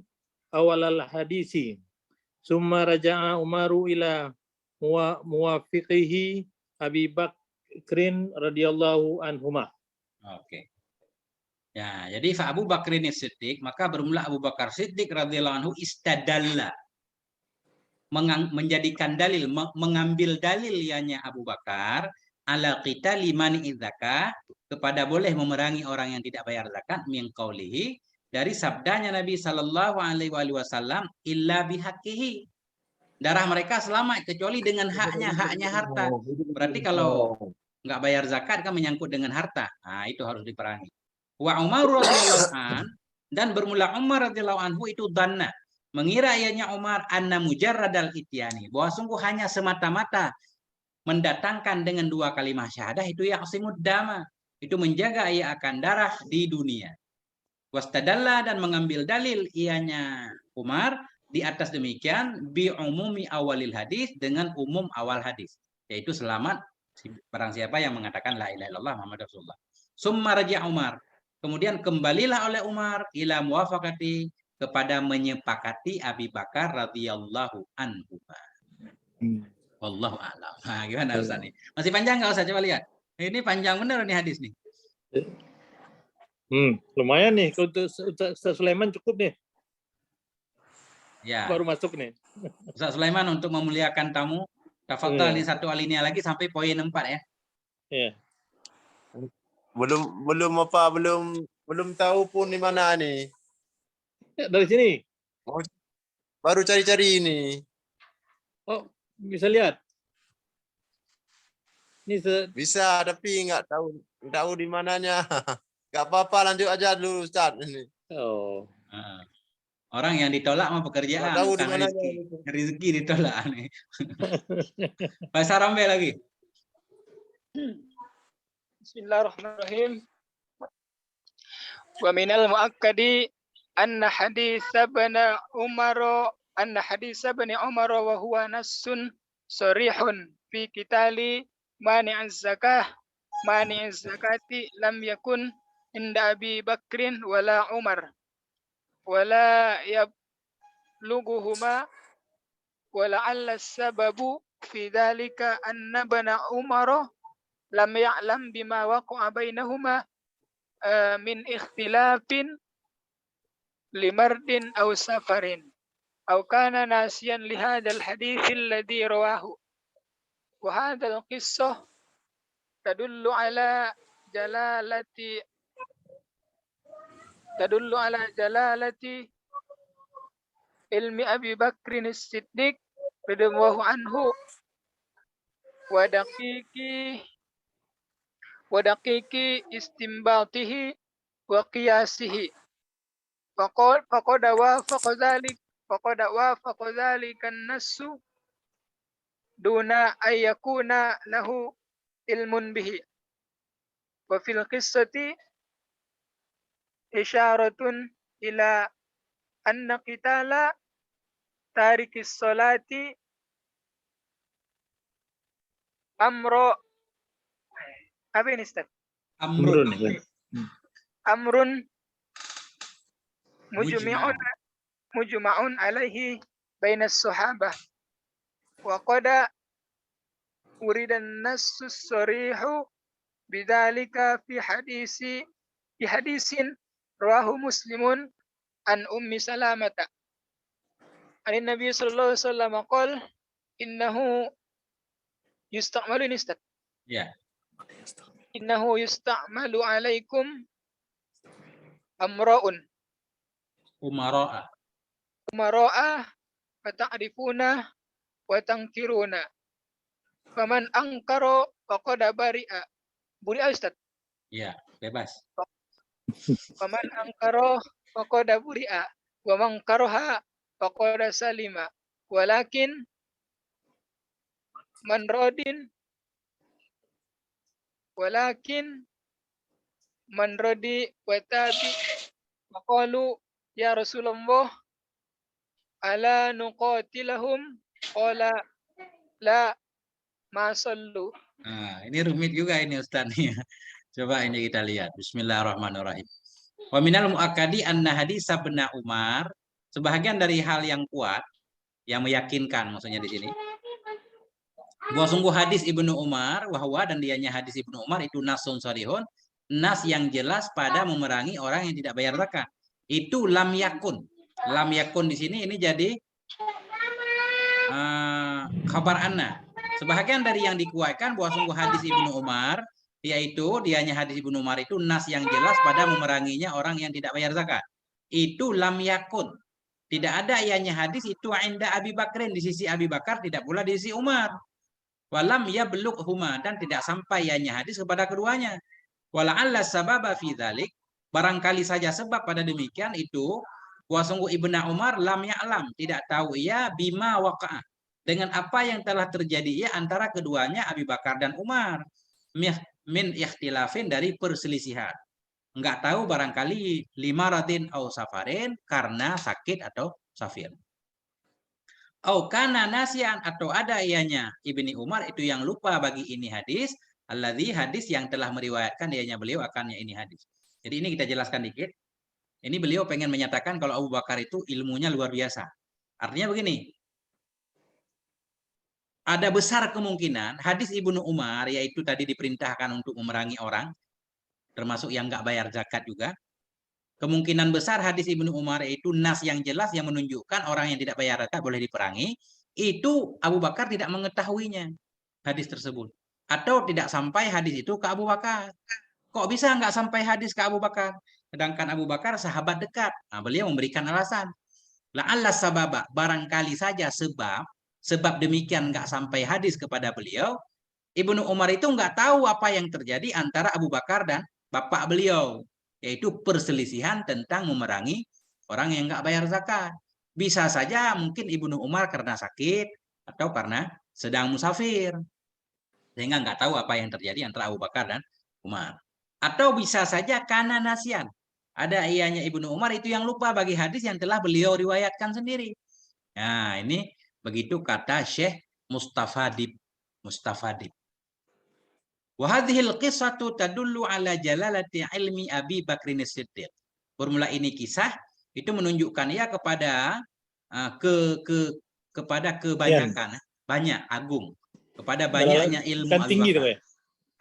awal al hadisi summa raja'a Umaru ila muwafiqihi Abi Bakrin radhiyallahu anhuma.
Oke. Ya, jadi fa Abu Bakrin Siddiq, maka bermula Abu Bakar Siddiq radhiyallahu anhu istadalla, menjadikan dalil, mengambil dalil ianya Abu Bakar ala qitali mani'i zakah, kepada boleh memerangi orang yang tidak bayar zakat, min qaulihi, dari sabdanya Nabi sallallahu alaihi wasallam, illa bihaqqihi, darah mereka selamat kecuali dengan haknya harta. Berarti kalau nggak bayar zakat kan menyangkut dengan harta. Nah, itu harus diperangi. Wa Umar radhiyallahu an, dan bermula Umar radhiyallahu anhu itu dhanna, mengira ianya Umar anna mujarradal ityani, bahwa sungguh hanya semata-mata mendatangkan dengan dua kalimat syahadah itu yaqsimud dama, itu menjaga ia akan darah di dunia. Wastadalla, dan mengambil dalil ianya Umar di atas demikian bi umumi awalil hadis, dengan umum awal hadis, yaitu selamat barang siapa yang mengatakan la ilaha illallah Muhammad Rasulullah. Summa raja Umar, kemudian kembalilah oleh Umar ila muwafaqati, kepada menyepakati Abi Bakar radhiyallahu anhu. Wallahu a'lam. Nah, gimana Ustaz nih? Masih panjang nggak Ustaz? Coba lihat. Ini panjang bener nih hadis nih.
Lumayan nih untuk Ustaz Sulaiman cukup nih.
Ya.
Baru masuk nih.
Ustaz Sulaiman untuk memuliakan tamu, tafadhal ini satu alinea lagi sampai poin 4 ya.
Iya.
Belum tahu pun di mana nih.
Ya, dari sini.
Baru cari-cari ini.
Oh, bisa lihat. Ini
bisa, tapi nggak tahu di mananya. Nggak apa-apa, lanjut aja dulu Ustaz ini.
Oh.
Orang yang ditolak mah pekerjaan,
tahu di
bukan
mana
rezeki ditolak nih. Bahasa Rambe lagi.
Bismillahirrahmanirrahim. Wa minal muakkadi anna hadits ibn Umar wa huwa nassun sarihun fi qitali mani'iz zakati lam yakun inda Abi Bakrin wala Umar wala yablughuhuma wala alla sababu fi dhalika anna bana Umar lam ya'lam bima waqa'a bainahuma min ikhtilafin limardin aw safarin. أو كان ناسيا لهذا الحديث الذي رواه. وهذا القصة تدل على جلالة علم أبي بكر الصديق رضي الله عنه ودقيق استنباطه وقياسه. فقد وافق ذلك النص دون أن يكون له علم به. وفي القصة إشارة إلى أن قتال تارك الصلاة أمر
Amrun.
أمر
Mujma'un.
مجمع عليه بين الصحابة. وقد ورد النص الصريح بذلك في حديث رواه مسلم عن أم سلامة عن النبي صلى الله عليه وسلم قال إنه يستعمل عليكم أمراء فتعرفون وتنكرون فمن أنكر فقد برئ Ustaz.
Ya, bebas.
Faman angkara faqad buri'a wa man karaha faqad salima. Walakin man radi wa tabi faqalu ya Rasulullah ala nuqatilahum qala la ma sallu.
Nah, ini rumit juga ini Ustaz nih. Coba ini kita lihat. Bismillahirrahmanirrahim. Wa minal muakkadi anna hadis Ibnu Umar, sebahagian dari hal yang kuat yang meyakinkan maksudnya di sini. Bahwa sungguh hadis Ibnu Umar wahwa dan dianya hadis Ibnu Umar itu nasun sharihun, nas yang jelas pada memerangi orang yang tidak bayar zakat. Itu lam yakun. Lam yakun di sini ini jadi khabar anna. Sebahagian dari yang dikuatkan bahwa sungguh hadis Ibnu Umar, yaitu dianya hadis Ibnu Umar itu nas yang jelas pada memeranginya orang yang tidak bayar zakat. Itu lam yakun. Tidak ada ianya hadis itu inda Abi Bakrin, di sisi Abi Bakar, tidak pula di sisi Umar. Walam ya beluk huma, dan tidak sampai ianya hadis kepada keduanya. Wala'alla sababa fi dzalik, barangkali saja sebab pada demikian itu bahwa sungguh Ibnu Umar lam ya'lam, tidak tahu ia bima waqa'a, dengan apa yang telah terjadi ya antara keduanya Abi Bakar dan Umar min ikhtilafin, dari perselisihan. Enggak tahu barangkali limaratin au safarin, karena sakit atau safir. Au kana nasian, atau ada ianya Ibni Umar itu yang lupa bagi ini hadis, alladzi hadis yang telah meriwayatkan ianya beliau akannya ini hadis. Jadi ini kita jelaskan dikit. Ini beliau pengen menyatakan kalau Abu Bakar itu ilmunya luar biasa. Artinya begini, ada besar kemungkinan hadis Ibnu Umar, yaitu tadi diperintahkan untuk memerangi orang, termasuk yang nggak bayar zakat juga. Kemungkinan besar hadis Ibnu Umar itu nas yang jelas yang menunjukkan orang yang tidak bayar zakat boleh diperangi. Itu Abu Bakar tidak mengetahuinya hadis tersebut. Atau tidak sampai hadis itu ke Abu Bakar. Kok bisa nggak sampai hadis ke Abu Bakar? Sedangkan Abu Bakar sahabat dekat. Nah, beliau memberikan alasan. La'alla sababa, barangkali saja sebab demikian nggak sampai hadis kepada beliau. Ibnu Umar itu nggak tahu apa yang terjadi antara Abu Bakar dan bapak beliau, yaitu perselisihan tentang memerangi orang yang nggak bayar zakat. Bisa saja mungkin Ibnu Umar karena sakit atau karena sedang musafir, sehingga nggak tahu apa yang terjadi antara Abu Bakar dan Umar. Atau bisa saja karena nasian. Ada ianya Ibnu Umar itu yang lupa bagi hadis yang telah beliau riwayatkan sendiri. Nah, ini begitu kata Syekh Mustafadib. Wa hadhil qissatu tadullu ala jalalati ilmi Abi Bakrin As-Siddiq. Formula ini kisah itu menunjukkan ya kepada kepada kebanyakan, banyak, agung, kepada banyaknya ilmu Abi Bakar.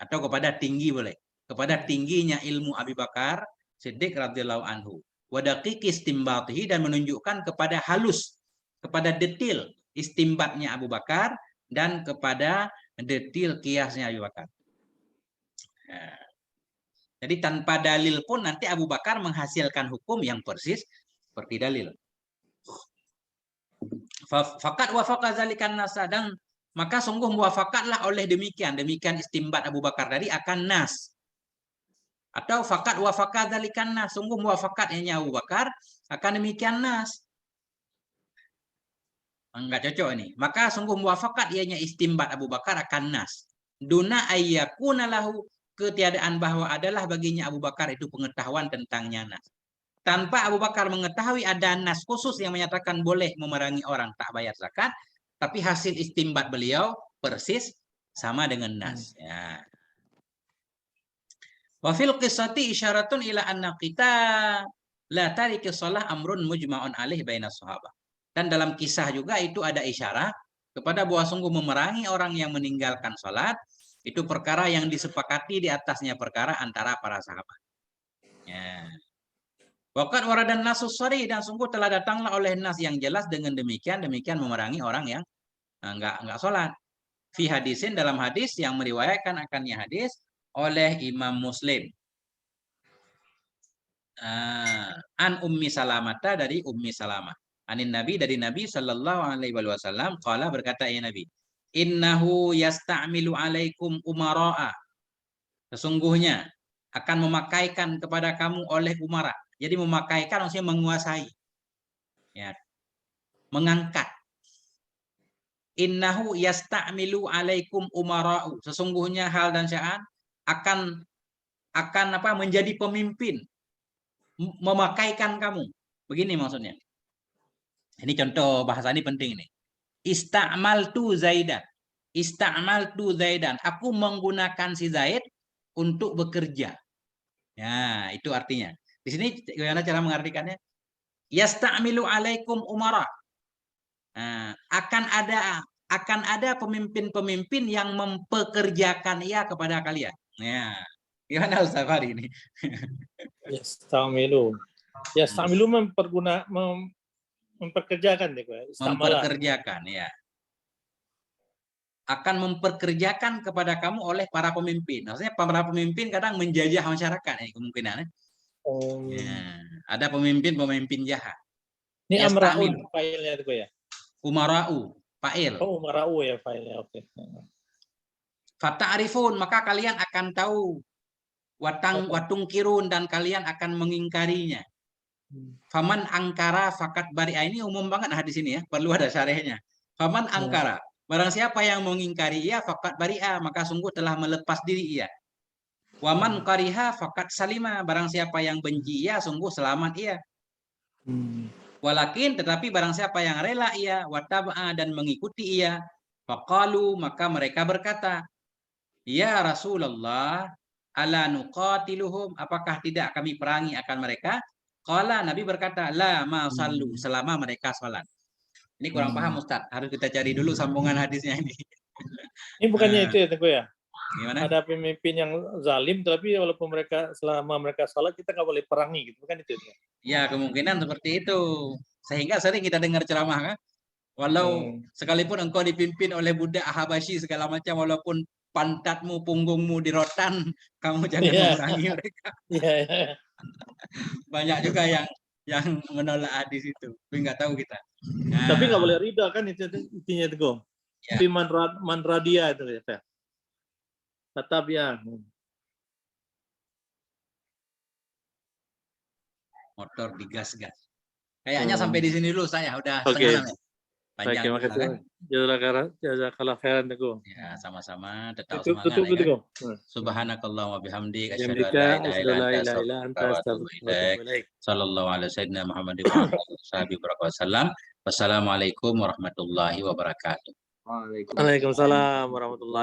Atau kepada tinggi boleh. Kepada tingginya ilmu Abi Bakar Siddiq radhiyallahu anhu. Wa daqiqi istimbatihi, dan menunjukkan kepada halus kepada detil istimbatnya Abu Bakar dan kepada detil kiasnya Abu Bakar. Nah, jadi tanpa dalil pun nanti Abu Bakar menghasilkan hukum yang persis seperti dalil. Fakat wafaqa zalikan nasa, dan maka sungguh muwafaqatlah oleh demikian istimbat Abu Bakar tadi akan nas. Atau fakat wafaqa zalikan nas, sungguh muwafaqatnya Abu Bakar akan demikian nas. Enggak cocok ini. Maka sungguh muwafaqat ianya istimbat Abu Bakar akan nas. Duna ayyakuna lahu, ketiadaan bahwa adalah baginya Abu Bakar itu pengetahuan tentangnya nas. Tanpa Abu Bakar mengetahui ada nas khusus yang menyatakan boleh memerangi orang tak bayar zakat, tapi hasil istimbat beliau persis sama dengan nas. Ya. Wa fil qissati isyaratun ila anna kita la tariki shalah amrun mujma'un alaih bainas sahabat. Dan dalam kisah juga itu ada isyarat kepada bahwa sungguh memerangi orang yang meninggalkan salat itu perkara yang disepakati di atasnya perkara antara para sahabat. Ya. Waqad waradan nasus sharih, dan sungguh telah datanglah oleh nas yang jelas dengan demikian memerangi orang yang enggak salat. Fi hadisin, dalam hadis yang meriwayatkan akannya hadis oleh Imam Muslim. An Ummi Salamata, dari Ummi Salamah. Anin Nabi, dari Nabi sallallahu alaihi wasallam, qala, berkata ya Nabi, innahu yasta'milu alaikum umara'a, sesungguhnya akan memakaikan kepada kamu oleh umara. Jadi memakaikan maksudnya menguasai, ya, mengangkat. Innahu yasta'milu alaikum umara'u, sesungguhnya hal dan sya'an akan menjadi pemimpin, memakaikan kamu. Begini maksudnya. Ini contoh bahasa ini penting nih. Ista'maltu Zaidan. Ista'maltu Zaidan. Aku menggunakan si Zaid untuk bekerja. Ya, itu artinya. Di sini bagaimana cara mengartikannya? Yasta'milu alaikum umara. Nah, akan ada pemimpin-pemimpin yang mempekerjakan ia kepada kalian. Ya. Gimana Ustaz Fahri ini?
Yasta'milu. Yasta'milu memperkerjakan deh,
memperkerjakan, ya. Akan memperkerjakan kepada kamu oleh para pemimpin. Maksudnya para pemimpin kadang menjajah masyarakat, ya, kemungkinan. Ya. Ada pemimpin jahat.
Ini amra'un failnya itu ya.
Umara'u, fa'il.
Oh, umara'u ya failnya. Oke.
Fata'rifun, maka kalian akan tahu. Watung kirun, dan kalian akan mengingkarinya. Faman angkara fakat bari'a, ini umum banget hadis ini ya, perlu ada syarahnya. Faman angkara, barang siapa yang mengingkari ia fakat bari'a, maka sungguh telah melepas diri ia. Waman kariha fakat salima, barang siapa yang benci ia sungguh selamat ia. Walakin, tetapi barang siapa yang rela ia, wataba'a, dan mengikuti ia, faqalu, maka mereka berkata, ya Rasulullah, ala nuqatiluhum, apakah tidak kami perangi akan mereka? Qala, Nabi berkata, la ma sallu, selama mereka salat. Ini kurang paham Ustaz, harus kita cari dulu sambungan hadisnya ini.
Ini bukannya itu ya Tengku ya?
Gimana?
Ada pemimpin yang zalim, tapi walaupun selama mereka salat kita nggak boleh perangi, gitu kan itu?
Ya, kemungkinan seperti itu. Sehingga sering kita dengar ceramah kan, walau sekalipun engkau dipimpin oleh budak Habasyi segala macam, walaupun pantatmu, punggungmu dirotan, kamu jangan memerangi mereka. Banyak juga yang menolak hadis itu, tapi nggak tahu kita. Nah,
tapi nggak boleh ridha kan, itu intinya itu. Ya. Tapi man radia itu ya. Tetap ya.
Motor digas-gas. Kayaknya sampai di sini dulu saya udah setengah jam. Panjang.
Terima kasih. Jazakallah khairan Teguh.
Ya, sama-sama, tetap semangat.
Tutup.
Subhanakallahumma bihamdik
asyhadu an la ilaha illa anta astaghfiruka wa atubu ilaik.
Sallallahu alaihi sayyidina Muhammadin wa alihi wasallam. Wassalamualaikum warahmatullahi wabarakatuh.
Waalaikumsalam.
Waalaikumsalam warahmatullahi